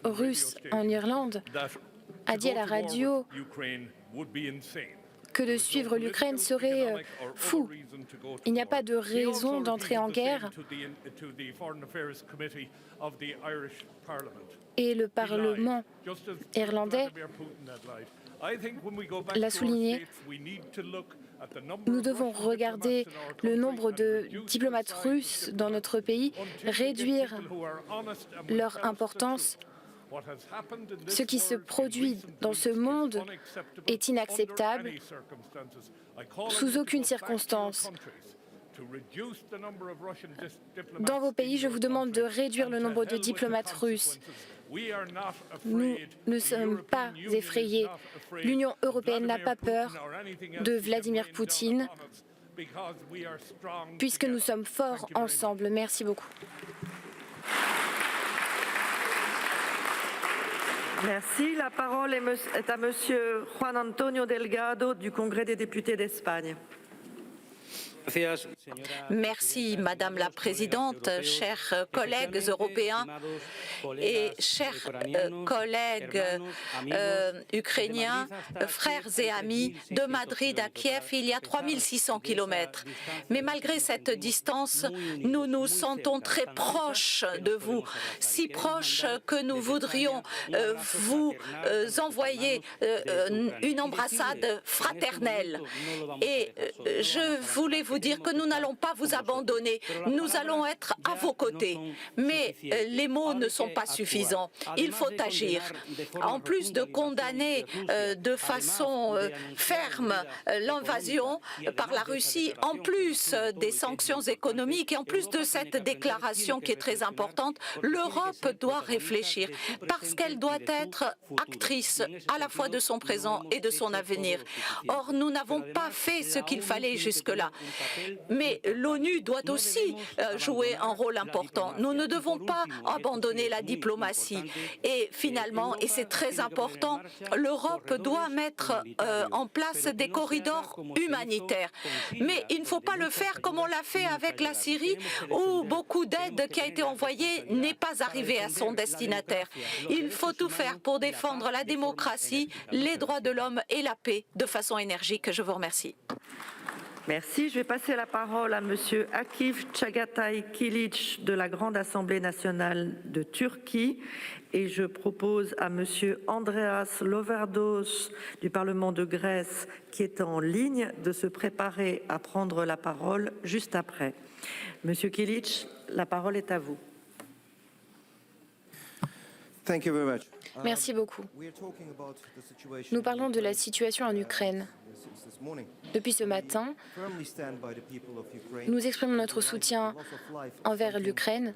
russe en Irlande a dit à la radio que de suivre l'Ukraine serait fou. Il n'y a pas de raison d'entrer en guerre. Et le Parlement irlandais l'a souligné. Nous devons regarder le nombre de diplomates russes dans notre pays, réduire leur importance. Ce qui se produit dans ce monde est inacceptable sous aucune circonstance. Dans vos pays, je vous demande de réduire le nombre de diplomates russes. Nous ne sommes pas effrayés. L'Union européenne n'a pas peur de Vladimir Poutine, puisque nous sommes forts ensemble. Merci beaucoup. Merci. La parole est à Monsieur Juan Antonio Delgado du Congrès des députés d'Espagne. Merci, Madame la Présidente, chers collègues européens et chers collègues ukrainiens, frères et amis. De Madrid à Kiev, il y a 3600 kilomètres. Mais malgré cette distance, nous nous sentons très proches de vous, si proches que nous voudrions vous envoyer une embrassade fraternelle. Et je voulais vous dire que nous n'allons pas vous abandonner, nous allons être à vos côtés. Mais les mots ne sont pas suffisants, il faut agir. En plus de condamner de façon ferme l'invasion par la Russie, en plus des sanctions économiques et en plus de cette déclaration qui est très importante, l'Europe doit réfléchir parce qu'elle doit être actrice à la fois de son présent et de son avenir. Or, nous n'avons pas fait ce qu'il fallait jusque-là. Mais l'ONU doit aussi jouer un rôle important. Nous ne devons pas abandonner la diplomatie. Et finalement, et c'est très important, l'Europe doit mettre en place des corridors humanitaires. Mais il ne faut pas le faire comme on l'a fait avec la Syrie, où beaucoup d'aide qui a été envoyée n'est pas arrivée à son destinataire. Il faut tout faire pour défendre la démocratie, les droits de l'homme et la paix de façon énergique. Je vous remercie. Merci. Je vais passer la parole à Monsieur Akif Çağatay Kiliç de la Grande Assemblée nationale de Turquie et je propose à Monsieur Andreas Loverdos du Parlement de Grèce qui est en ligne de se préparer à prendre la parole juste après. Monsieur Kiliç, la parole est à vous. Merci beaucoup. Nous parlons de la situation en Ukraine. Depuis ce matin, nous exprimons notre soutien envers l'Ukraine.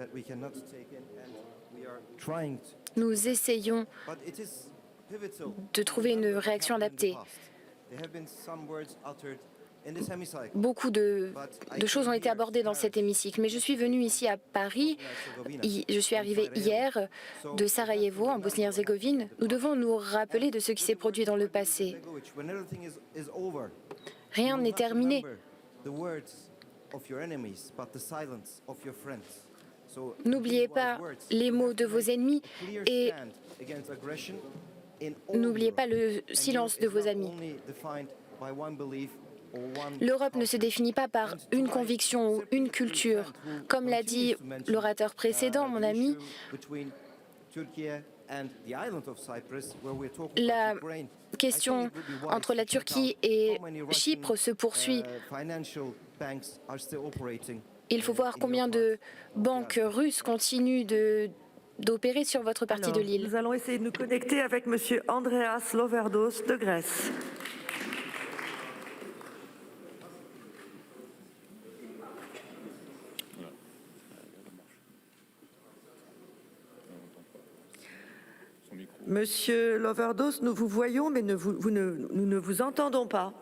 Nous essayons de trouver une réaction adaptée. Beaucoup de choses ont été abordées dans cet hémicycle, mais je suis venue ici à Paris, je suis arrivée hier de Sarajevo, en Bosnie-Herzégovine. Nous devons nous rappeler de ce qui s'est produit dans le passé. Rien n'est terminé. N'oubliez pas les mots de vos ennemis et n'oubliez pas le silence de vos amis. L'Europe ne se définit pas par une conviction ou une culture. Comme l'a dit l'orateur précédent, mon ami, la question entre la Turquie et Chypre se poursuit. Il faut voir combien de banques russes continuent d'opérer sur votre partie de l'île. Nous allons essayer de nous connecter avec Monsieur Andreas Loverdos de Grèce. Monsieur Loverdos, nous vous voyons, mais nous ne vous entendons pas.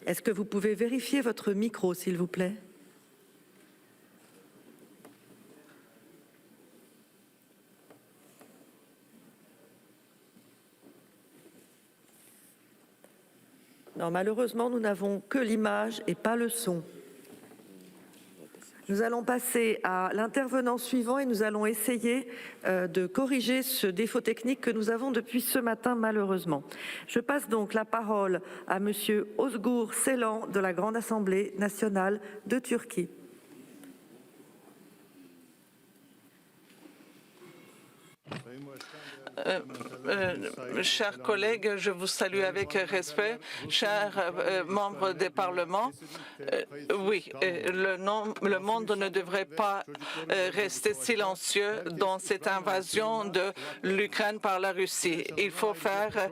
Est-ce que vous pouvez vérifier votre micro, s'il vous plaît? Non, malheureusement, nous n'avons que l'image et pas le son. Nous allons passer à l'intervenant suivant et nous allons essayer de corriger ce défaut technique que nous avons depuis ce matin, malheureusement. Je passe donc la parole à Monsieur Özgür Selan de la Grande Assemblée nationale de Turquie. Chers collègues, je vous salue avec respect. Chers membres des parlements, oui, le monde ne devrait pas rester silencieux dans cette invasion de l'Ukraine par la Russie. Il faut faire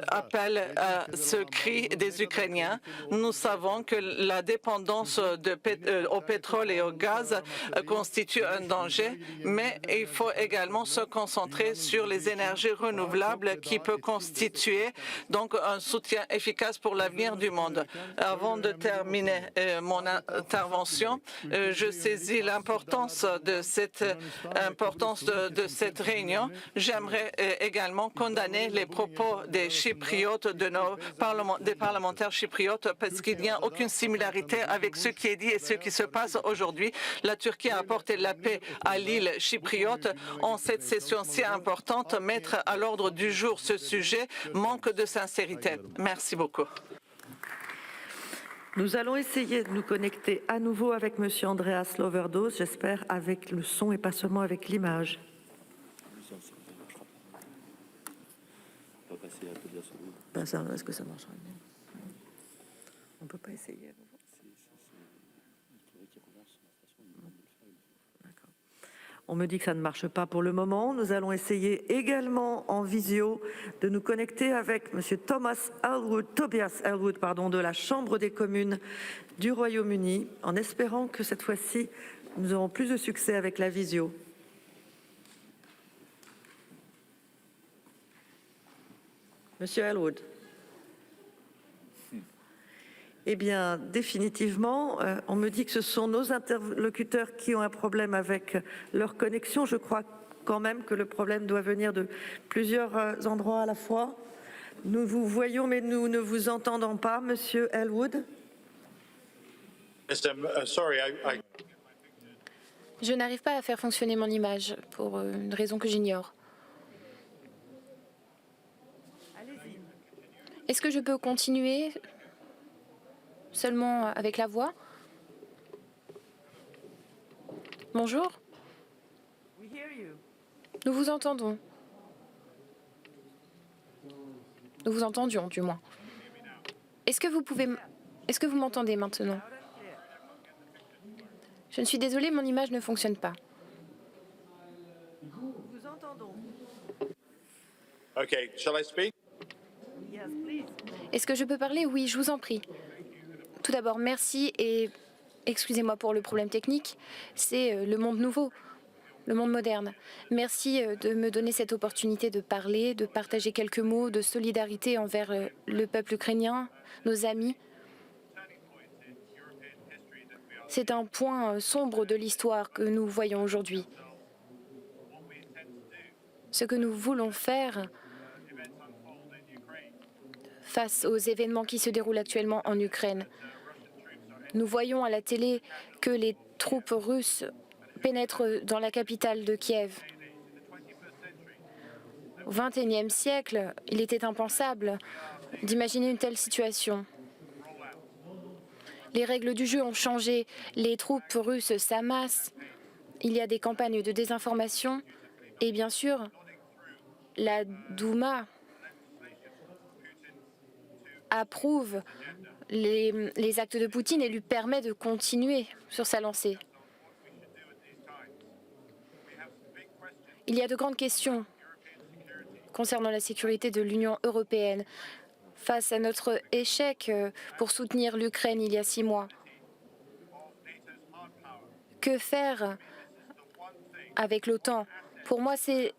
appel à ce cri des Ukrainiens. Nous savons que la dépendance au pétrole et au gaz constitue un danger, mais il faut également se concentrer sur les énergies renouvelables qui peut constituer donc un soutien efficace pour l'avenir du monde. Avant de terminer mon intervention, je saisis l'importance de cette réunion. J'aimerais également condamner les propos des Chypriotes, des parlementaires chypriotes, parce qu'il n'y a aucune similarité avec ce qui est dit et ce qui se passe aujourd'hui. La Turquie a apporté la paix à l'île chypriote. En cette session si importante, mettre à l'ordre du jour ce sujet manque de sincérité. Merci beaucoup. Nous allons essayer de nous connecter à nouveau avec M. Andreas Loverdos, j'espère avec le son et pas seulement avec l'image. Est-ce que ça marchera bien? On ne peut pas essayer. On me dit que ça ne marche pas pour le moment. Nous allons essayer également en visio de nous connecter avec M. Tobias Elwood, de la Chambre des communes du Royaume-Uni, en espérant que cette fois-ci, nous aurons plus de succès avec la visio. Monsieur Elwood. Eh bien, définitivement, on me dit que ce sont nos interlocuteurs qui ont un problème avec leur connexion. Je crois quand même que le problème doit venir de plusieurs endroits à la fois. Nous vous voyons, mais nous ne vous entendons pas, Monsieur Elwood. Je n'arrive pas à faire fonctionner mon image pour une raison que j'ignore. Est-ce que je peux continuer seulement avec la voix? Bonjour. Nous vous entendons. Nous vous entendions, du moins. Est-ce que vous m'entendez maintenant? Je ne suis désolée, mon image ne fonctionne pas. Vous entendons. Okay, shall I speak? Yes, please. Est-ce que je peux parler? Oui, je vous en prie. Tout d'abord, merci et excusez-moi pour le problème technique. C'est le monde nouveau, le monde moderne. Merci de me donner cette opportunité de parler, de partager quelques mots de solidarité envers le peuple ukrainien, nos amis. C'est un point sombre de l'histoire que nous voyons aujourd'hui. Ce que nous voulons faire face aux événements qui se déroulent actuellement en Ukraine. Nous voyons à la télé que les troupes russes pénètrent dans la capitale de Kiev. Au XXIe siècle, il était impensable d'imaginer une telle situation. Les règles du jeu ont changé, les troupes russes s'amassent, il y a des campagnes de désinformation et bien sûr, la Douma approuve les actes de Poutine et lui permet de continuer sur sa lancée. Il y a de grandes questions concernant la sécurité de l'Union européenne face à notre échec pour soutenir l'Ukraine il y a 6 mois. Que faire avec l'OTAN? Pour moi, c'est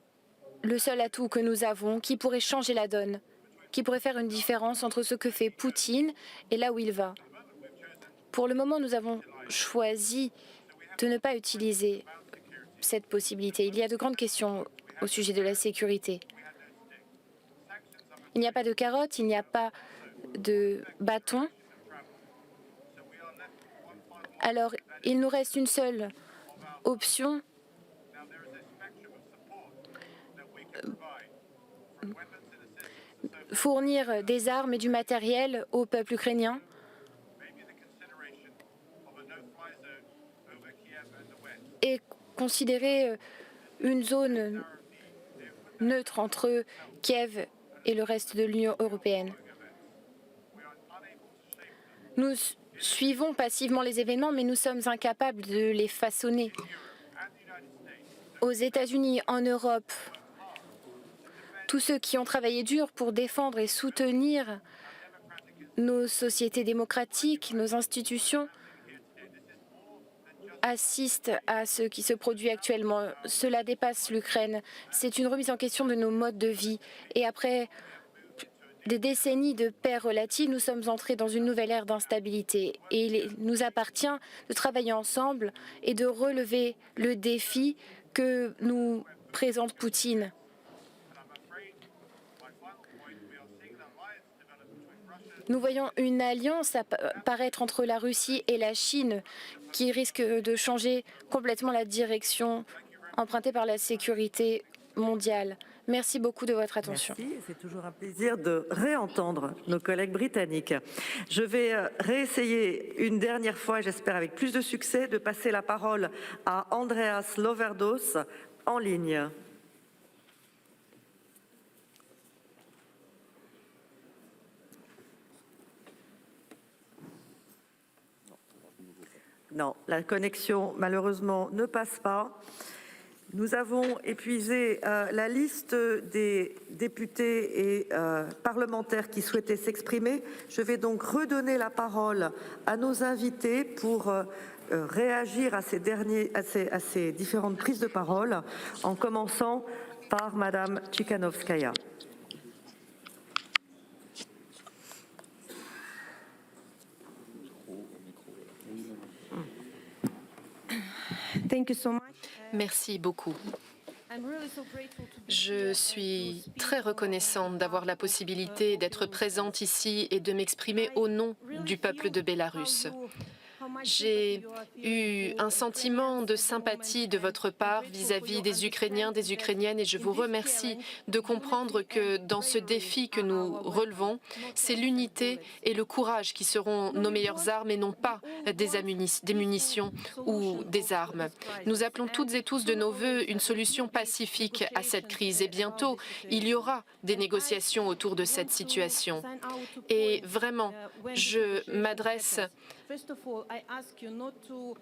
le seul atout que nous avons qui pourrait changer la donne, qui pourrait faire une différence entre ce que fait Poutine et là où il va. Pour le moment, nous avons choisi de ne pas utiliser cette possibilité. Il y a de grandes questions au sujet de la sécurité. Il n'y a pas de carotte, il n'y a pas de bâton. Alors, il nous reste une seule option. Fournir des armes et du matériel au peuple ukrainien. Et considérer une zone neutre entre Kiev et le reste de l'Union européenne. Nous suivons passivement les événements, mais nous sommes incapables de les façonner. Aux États-Unis, en Europe, tous ceux qui ont travaillé dur pour défendre et soutenir nos sociétés démocratiques, nos institutions, assistent à ce qui se produit actuellement. Cela dépasse l'Ukraine. C'est une remise en question de nos modes de vie. Et après des décennies de paix relative, nous sommes entrés dans une nouvelle ère d'instabilité. Et il nous appartient de travailler ensemble et de relever le défi que nous présente Poutine. Nous voyons une alliance apparaître entre la Russie et la Chine qui risque de changer complètement la direction empruntée par la sécurité mondiale. Merci beaucoup de votre attention. Merci, c'est toujours un plaisir de réentendre nos collègues britanniques. Je vais réessayer une dernière fois, j'espère avec plus de succès, de passer la parole à Andreas Loverdos en ligne. Non, la connexion malheureusement ne passe pas. Nous avons épuisé la liste des députés et parlementaires qui souhaitaient s'exprimer. Je vais donc redonner la parole à nos invités pour réagir à ces différentes prises de parole, en commençant par Madame Tsikhanouskaya. Merci beaucoup. Je suis très reconnaissante d'avoir la possibilité d'être présente ici et de m'exprimer au nom du peuple de Bélarus. J'ai eu un sentiment de sympathie de votre part vis-à-vis des Ukrainiens, des Ukrainiennes, et je vous remercie de comprendre que dans ce défi que nous relevons, c'est l'unité et le courage qui seront nos meilleures armes et non pas des munitions ou des armes. Nous appelons toutes et tous de nos vœux une solution pacifique à cette crise et bientôt il y aura des négociations autour de cette situation. Et vraiment, je m'adresse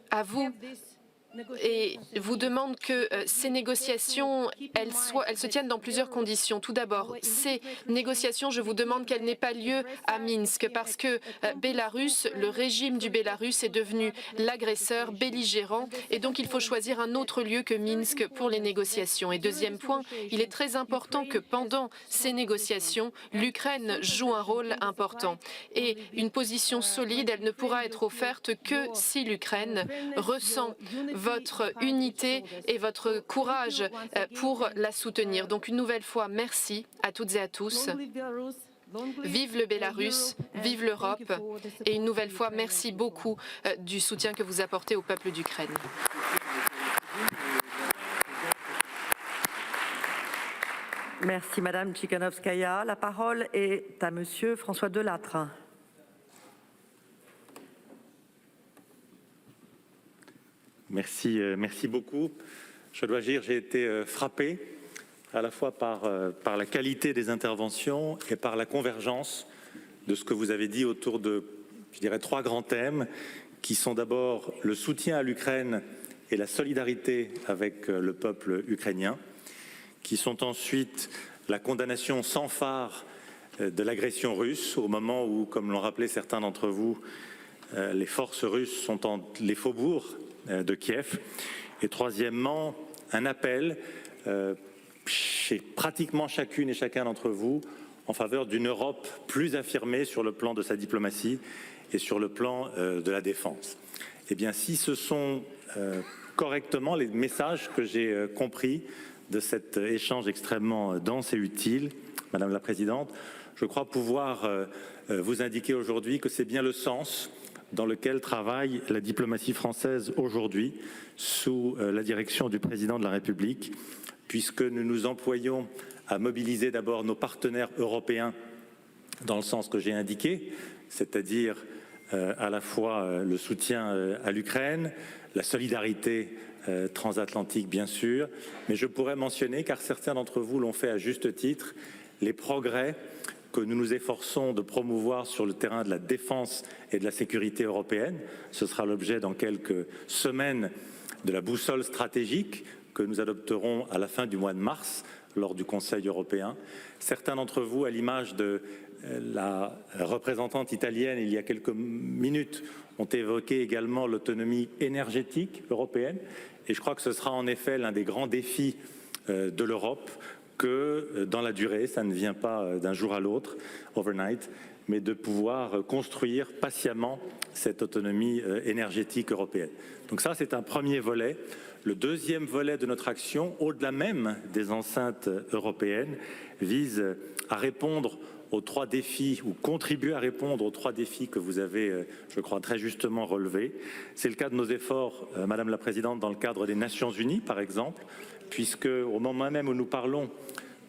à vous et vous demande que ces négociations, elles se tiennent dans plusieurs conditions. Tout d'abord, ces négociations, je vous demande qu'elles n'aient pas lieu à Minsk parce que Bélarus, le régime du Bélarus est devenu l'agresseur belligérant et donc il faut choisir un autre lieu que Minsk pour les négociations. Et deuxième point, il est très important que pendant ces négociations, l'Ukraine joue un rôle important. Et une position solide, elle ne pourra être offerte que si l'Ukraine ressent votre unité et votre courage pour la soutenir. Donc une nouvelle fois, merci à toutes et à tous. Vive le Bélarus, vive l'Europe et une nouvelle fois, merci beaucoup du soutien que vous apportez au peuple d'Ukraine. Merci Madame Tsikhanouskaya. La parole est à Monsieur François Delattre. Merci beaucoup. Je dois dire, j'ai été frappé à la fois par la qualité des interventions et par la convergence de ce que vous avez dit autour de, je dirais, trois grands thèmes qui sont d'abord le soutien à l'Ukraine et la solidarité avec le peuple ukrainien, qui sont ensuite la condamnation sans phare de l'agression russe au moment où, comme l'ont rappelé certains d'entre vous, les forces russes sont dans les faubourgs de Kiev. Et troisièmement, un appel chez pratiquement chacune et chacun d'entre vous en faveur d'une Europe plus affirmée sur le plan de sa diplomatie et sur le plan de la défense. Eh bien, si ce sont correctement les messages que j'ai compris de cet échange extrêmement dense et utile, Madame la Présidente, je crois pouvoir vous indiquer aujourd'hui que c'est bien le sens dans lequel travaille la diplomatie française aujourd'hui, sous la direction du Président de la République, puisque nous nous employons à mobiliser d'abord nos partenaires européens dans le sens que j'ai indiqué, c'est-à-dire à la fois le soutien à l'Ukraine, la solidarité transatlantique bien sûr, mais je pourrais mentionner, car certains d'entre vous l'ont fait à juste titre, les progrès que nous nous efforçons de promouvoir sur le terrain de la défense et de la sécurité européenne. Ce sera l'objet dans quelques semaines de la boussole stratégique que nous adopterons à la fin du mois de mars lors du Conseil européen. Certains d'entre vous, à l'image de la représentante italienne il y a quelques minutes, ont évoqué également l'autonomie énergétique européenne. Et je crois que ce sera en effet l'un des grands défis de l'Europe, que dans la durée, ça ne vient pas d'un jour à l'autre, overnight, mais de pouvoir construire patiemment cette autonomie énergétique européenne. Donc ça, c'est un premier volet. Le deuxième volet de notre action, au-delà même des enceintes européennes, vise à répondre aux 3 défis, ou contribuer à répondre aux 3 défis que vous avez, je crois, très justement relevés. C'est le cas de nos efforts, Madame la Présidente, dans le cadre des Nations Unies, par exemple, puisque au moment même où nous parlons,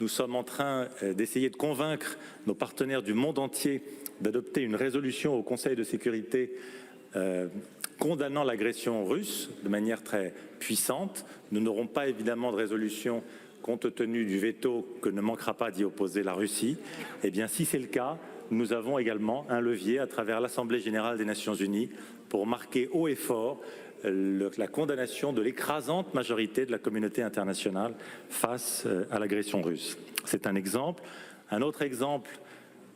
nous sommes en train d'essayer de convaincre nos partenaires du monde entier d'adopter une résolution au Conseil de sécurité condamnant l'agression russe de manière très puissante. Nous n'aurons pas évidemment de résolution compte tenu du veto que ne manquera pas d'y opposer la Russie. Eh bien, si c'est le cas, nous avons également un levier à travers l'Assemblée générale des Nations unies pour marquer haut et fort la condamnation de l'écrasante majorité de la communauté internationale face à l'agression russe. C'est un exemple. Un autre exemple,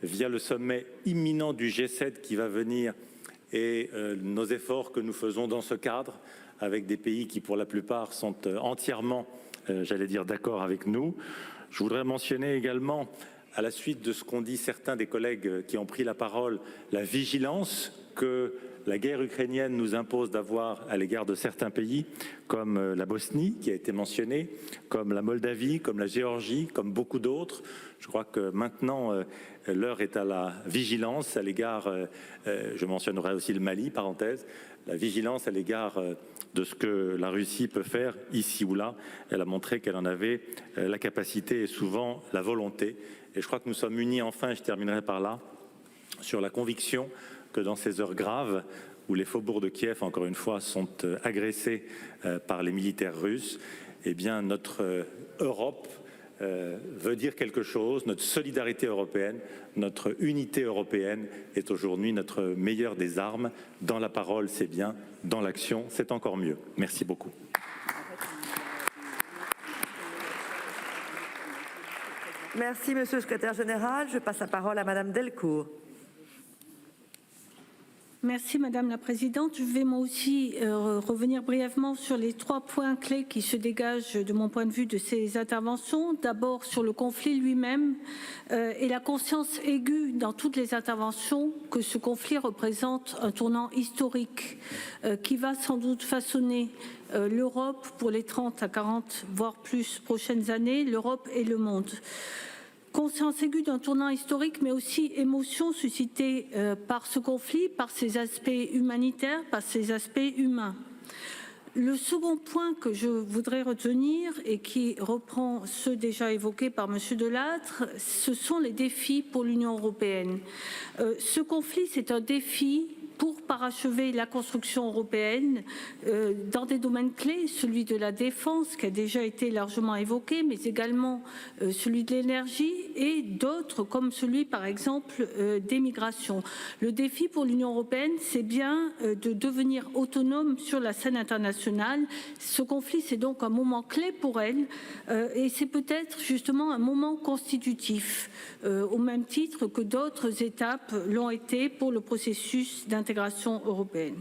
via le sommet imminent du G7 qui va venir et nos efforts que nous faisons dans ce cadre avec des pays qui, pour la plupart, sont entièrement, j'allais dire, d'accord avec nous. Je voudrais mentionner également, à la suite de ce qu'ont dit certains des collègues qui ont pris la parole, la vigilance que la guerre ukrainienne nous impose d'avoir à l'égard de certains pays, comme la Bosnie, qui a été mentionnée, comme la Moldavie, comme la Géorgie, comme beaucoup d'autres. Je crois que maintenant, l'heure est à la vigilance à l'égard, je mentionnerai aussi le Mali, parenthèse, la vigilance à l'égard de ce que la Russie peut faire ici ou là. Elle a montré qu'elle en avait la capacité et souvent la volonté. Et je crois que nous sommes unis enfin, et je terminerai par là, sur la conviction que dans ces heures graves où les faubourgs de Kiev, encore une fois, sont agressés par les militaires russes, eh bien notre Europe veut dire quelque chose. Notre solidarité européenne, notre unité européenne est aujourd'hui notre meilleure des armes. Dans la parole, c'est bien. Dans l'action, c'est encore mieux. Merci beaucoup. Merci, Monsieur le Secrétaire général. Je passe la parole à Madame Delcourt. Merci Madame la Présidente. Je vais moi aussi revenir brièvement sur les 3 points clés qui se dégagent de mon point de vue de ces interventions. D'abord sur le conflit lui-même et la conscience aiguë dans toutes les interventions que ce conflit représente un tournant historique qui va sans doute façonner l'Europe pour les 30 à 40 voire plus prochaines années, l'Europe et le monde. Conscience aiguë d'un tournant historique, mais aussi émotion suscitée par ce conflit, par ses aspects humanitaires, par ses aspects humains. Le second point que je voudrais retenir et qui reprend ceux déjà évoqués par M. Delattre, ce sont les défis pour l'Union européenne. Ce conflit, c'est un défi pour parachever la construction européenne dans des domaines clés, celui de la défense qui a déjà été largement évoqué, mais également celui de l'énergie et d'autres comme celui par exemple des migrations. Le défi pour l'Union européenne, c'est bien de devenir autonome sur la scène internationale. Ce conflit, c'est donc un moment clé pour elle et c'est peut-être justement un moment constitutif au même titre que d'autres étapes l'ont été pour le processus d'intégration européenne.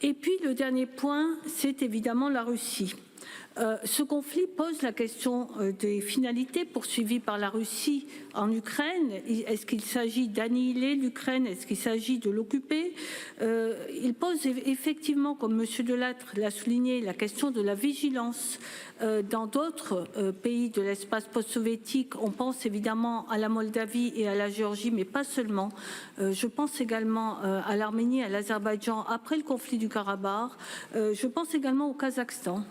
Et puis le dernier point, c'est évidemment la Russie. Ce conflit pose la question des finalités poursuivies par la Russie en Ukraine. Est-ce qu'il s'agit d'annihiler l'Ukraine? Est-ce qu'il s'agit de l'occuper? Il pose effectivement, comme M. Delattre l'a souligné, la question de la vigilance dans d'autres pays de l'espace post-soviétique. On pense évidemment à la Moldavie et à la Géorgie, mais pas seulement. Je pense également à l'Arménie, à l'Azerbaïdjan après le conflit du Karabakh. Je pense également au Kazakhstan.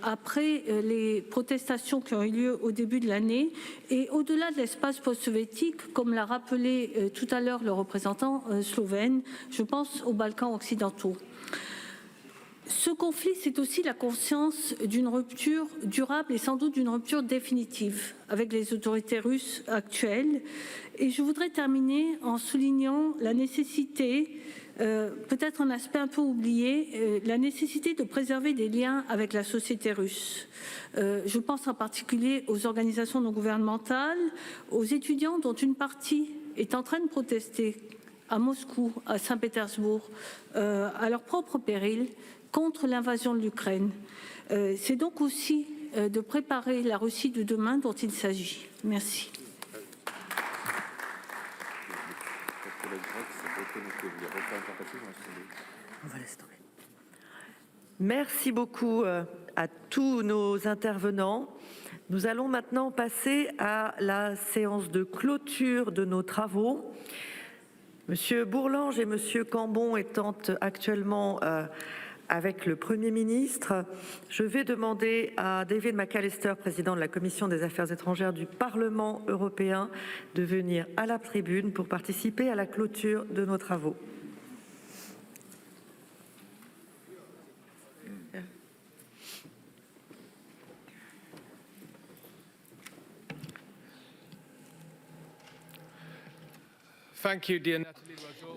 Après les protestations qui ont eu lieu au début de l'année et au-delà de l'espace post-soviétique, comme l'a rappelé tout à l'heure le représentant slovène, je pense aux Balkans occidentaux. Ce conflit, c'est aussi la conscience d'une rupture durable et sans doute d'une rupture définitive avec les autorités russes actuelles. Et je voudrais terminer en soulignant la nécessité, peut-être un aspect un peu oublié, la nécessité de préserver des liens avec la société russe. Je pense en particulier aux organisations non gouvernementales, aux étudiants dont une partie est en train de protester à Moscou, à Saint-Pétersbourg, à leur propre péril, contre l'invasion de l'Ukraine. C'est donc aussi de préparer la Russie de demain dont il s'agit. Merci. Merci beaucoup à tous nos intervenants. Nous allons maintenant passer à la séance de clôture de nos travaux. Monsieur Bourlange et Monsieur Cambon étant actuellement avec le Premier ministre, je vais demander à David McAllister, président de la Commission des Affaires étrangères du Parlement européen, de venir à la tribune pour participer à la clôture de nos travaux.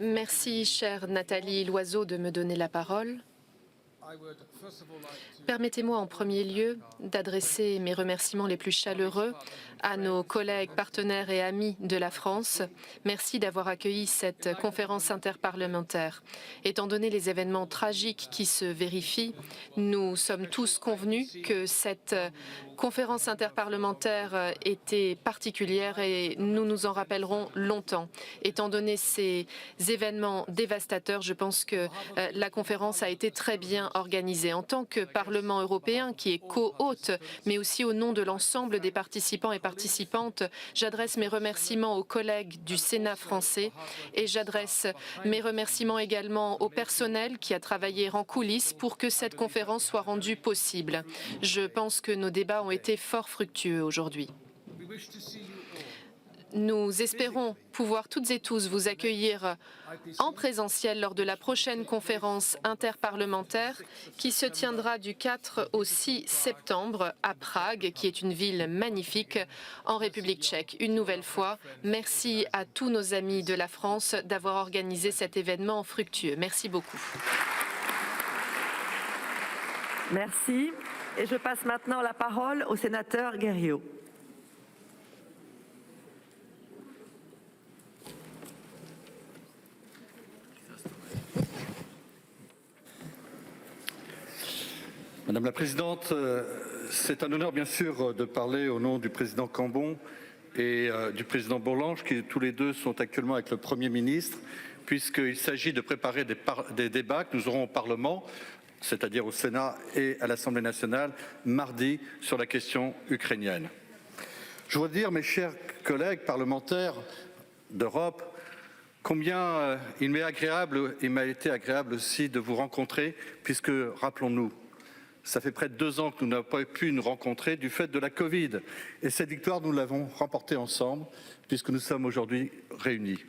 Merci, chère Nathalie Loiseau, de me donner la parole. Permettez-moi en premier lieu d'adresser mes remerciements les plus chaleureux à nos collègues, partenaires et amis de la France. Merci d'avoir accueilli cette conférence interparlementaire. Étant donné les événements tragiques qui se vérifient, nous sommes tous convenus que cette conférence interparlementaire était particulière et nous nous en rappellerons longtemps. Étant donné ces événements dévastateurs, je pense que la conférence a été très bien organisée. En tant que Parlement européen, qui est co-hôte, mais aussi au nom de l'ensemble des participants et participantes, j'adresse mes remerciements aux collègues du Sénat français et j'adresse mes remerciements également au personnel qui a travaillé en coulisses pour que cette conférence soit rendue possible. Je pense que nos débats ont été fort fructueux aujourd'hui. Nous espérons pouvoir toutes et tous vous accueillir en présentiel lors de la prochaine conférence interparlementaire qui se tiendra du 4 au 6 septembre à Prague, qui est une ville magnifique en République tchèque. Une nouvelle fois, merci à tous nos amis de la France d'avoir organisé cet événement fructueux. Merci beaucoup. Merci. Et je passe maintenant la parole au sénateur Guerriau. Madame la Présidente, c'est un honneur bien sûr de parler au nom du président Cambon et du président Bourlange, qui tous les deux sont actuellement avec le Premier ministre, puisqu'il s'agit de préparer des débats que nous aurons au Parlement, c'est-à-dire au Sénat et à l'Assemblée nationale, mardi, sur la question ukrainienne. Je voudrais dire, mes chers collègues parlementaires d'Europe, combien il m'a été agréable aussi de vous rencontrer, puisque, rappelons-nous, ça fait près de 2 ans que nous n'avons pas pu nous rencontrer du fait de la Covid. Et cette victoire, nous l'avons remportée ensemble, puisque nous sommes aujourd'hui réunis.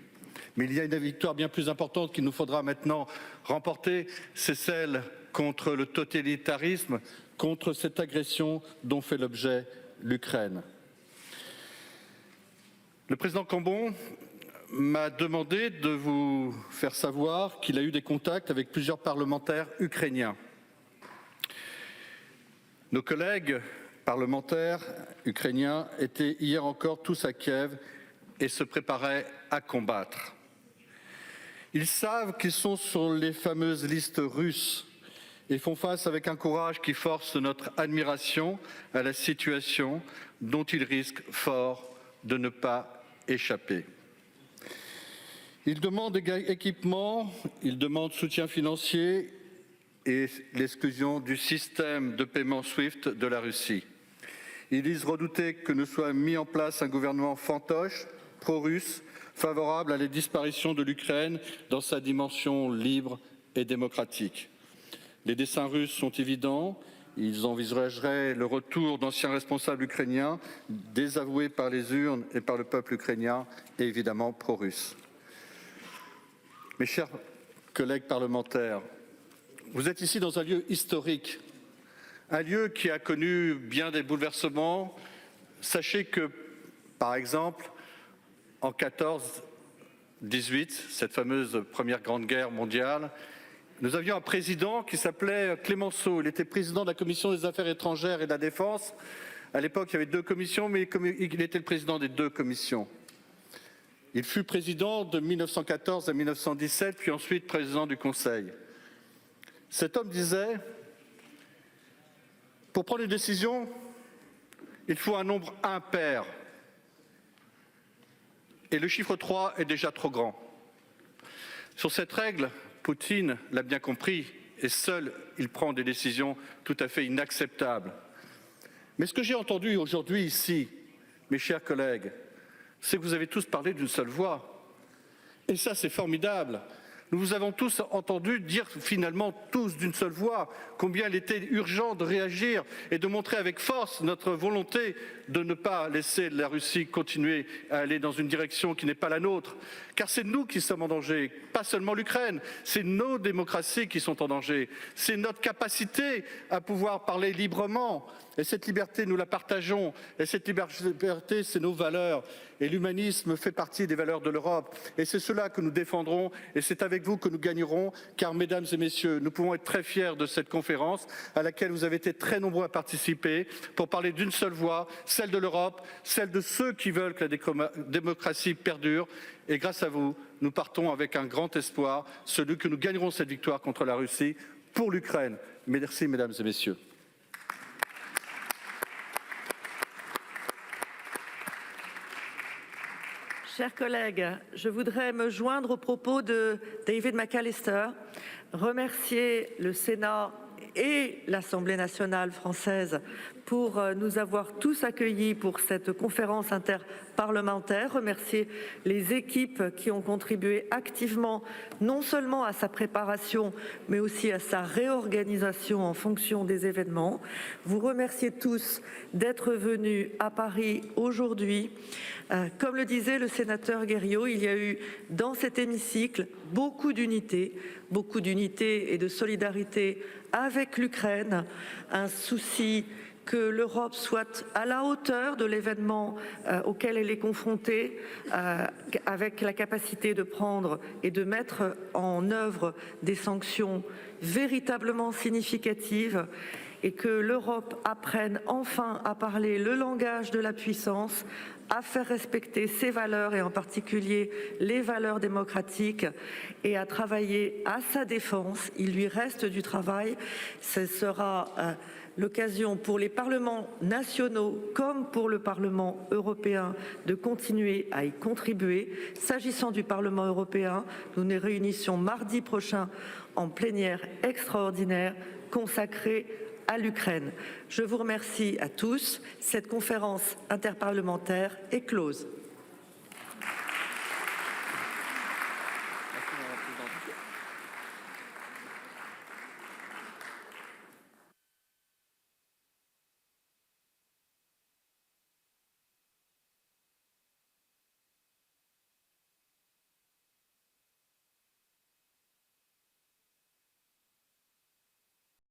Mais il y a une victoire bien plus importante qu'il nous faudra maintenant remporter, c'est celle contre le totalitarisme, contre cette agression dont fait l'objet l'Ukraine. Le président Cambon m'a demandé de vous faire savoir qu'il a eu des contacts avec plusieurs parlementaires ukrainiens. Nos collègues parlementaires ukrainiens étaient hier encore tous à Kiev et se préparaient à combattre. Ils savent qu'ils sont sur les fameuses listes russes et font face avec un courage qui force notre admiration à la situation dont ils risquent fort de ne pas échapper. Ils demandent équipement, ils demandent soutien financier et l'exclusion du système de paiement SWIFT de la Russie. Ils disent redouter que ne soit mis en place un gouvernement fantoche, pro-russe, favorable à la disparition de l'Ukraine dans sa dimension libre et démocratique. Les desseins russes sont évidents. Ils envisageraient le retour d'anciens responsables ukrainiens, désavoués par les urnes et par le peuple ukrainien, et évidemment pro-russes. Mes chers collègues parlementaires, vous êtes ici dans un lieu historique, un lieu qui a connu bien des bouleversements. Sachez que, par exemple, en 14-18, cette fameuse première grande guerre mondiale, nous avions un président qui s'appelait Clémenceau. Il était président de la Commission des Affaires étrangères et de la Défense. À l'époque, il y avait 2 commissions, mais il était le président des 2 commissions. Il fut président de 1914 à 1917, puis ensuite président du Conseil. Cet homme disait, pour prendre une décision, il faut un nombre impair. Et le chiffre 3 est déjà trop grand. Sur cette règle, Poutine l'a bien compris, et seul il prend des décisions tout à fait inacceptables. Mais ce que j'ai entendu aujourd'hui ici, mes chers collègues, c'est que vous avez tous parlé d'une seule voix. Et ça, c'est formidable. Nous vous avons tous entendu dire finalement tous d'une seule voix combien il était urgent de réagir et de montrer avec force notre volonté de ne pas laisser la Russie continuer à aller dans une direction qui n'est pas la nôtre. Car c'est nous qui sommes en danger, pas seulement l'Ukraine, c'est nos démocraties qui sont en danger, c'est notre capacité à pouvoir parler librement. Et cette liberté, nous la partageons. Et cette liberté, c'est nos valeurs. Et l'humanisme fait partie des valeurs de l'Europe. Et c'est cela que nous défendrons. Et c'est avec vous que nous gagnerons. Car, mesdames et messieurs, nous pouvons être très fiers de cette conférence à laquelle vous avez été très nombreux à participer pour parler d'une seule voix, celle de l'Europe, celle de ceux qui veulent que la démocratie perdure. Et grâce à vous, nous partons avec un grand espoir, celui que nous gagnerons cette victoire contre la Russie pour l'Ukraine. Merci, mesdames et messieurs. Chers collègues, je voudrais me joindre aux propos de David McAllister, remercier le Sénat et l'Assemblée nationale française pour nous avoir tous accueillis pour cette conférence interparlementaire, remercier les équipes qui ont contribué activement non seulement à sa préparation, mais aussi à sa réorganisation en fonction des événements. Vous remercier tous d'être venus à Paris aujourd'hui. Comme le disait le sénateur Guerriau, il y a eu dans cet hémicycle beaucoup d'unité et de solidarité avec l'Ukraine, un souci que l'Europe soit à la hauteur de l'événement auquel elle est confrontée, avec la capacité de prendre et de mettre en œuvre des sanctions véritablement significatives, et que l'Europe apprenne enfin à parler le langage de la puissance, à faire respecter ses valeurs et en particulier les valeurs démocratiques et à travailler à sa défense. Il lui reste du travail. Ce sera l'occasion pour les parlements nationaux comme pour le Parlement européen de continuer à y contribuer. S'agissant du Parlement européen, nous nous réunissons mardi prochain en plénière extraordinaire consacrée à l'Ukraine. Je vous remercie à tous. Cette conférence interparlementaire est close.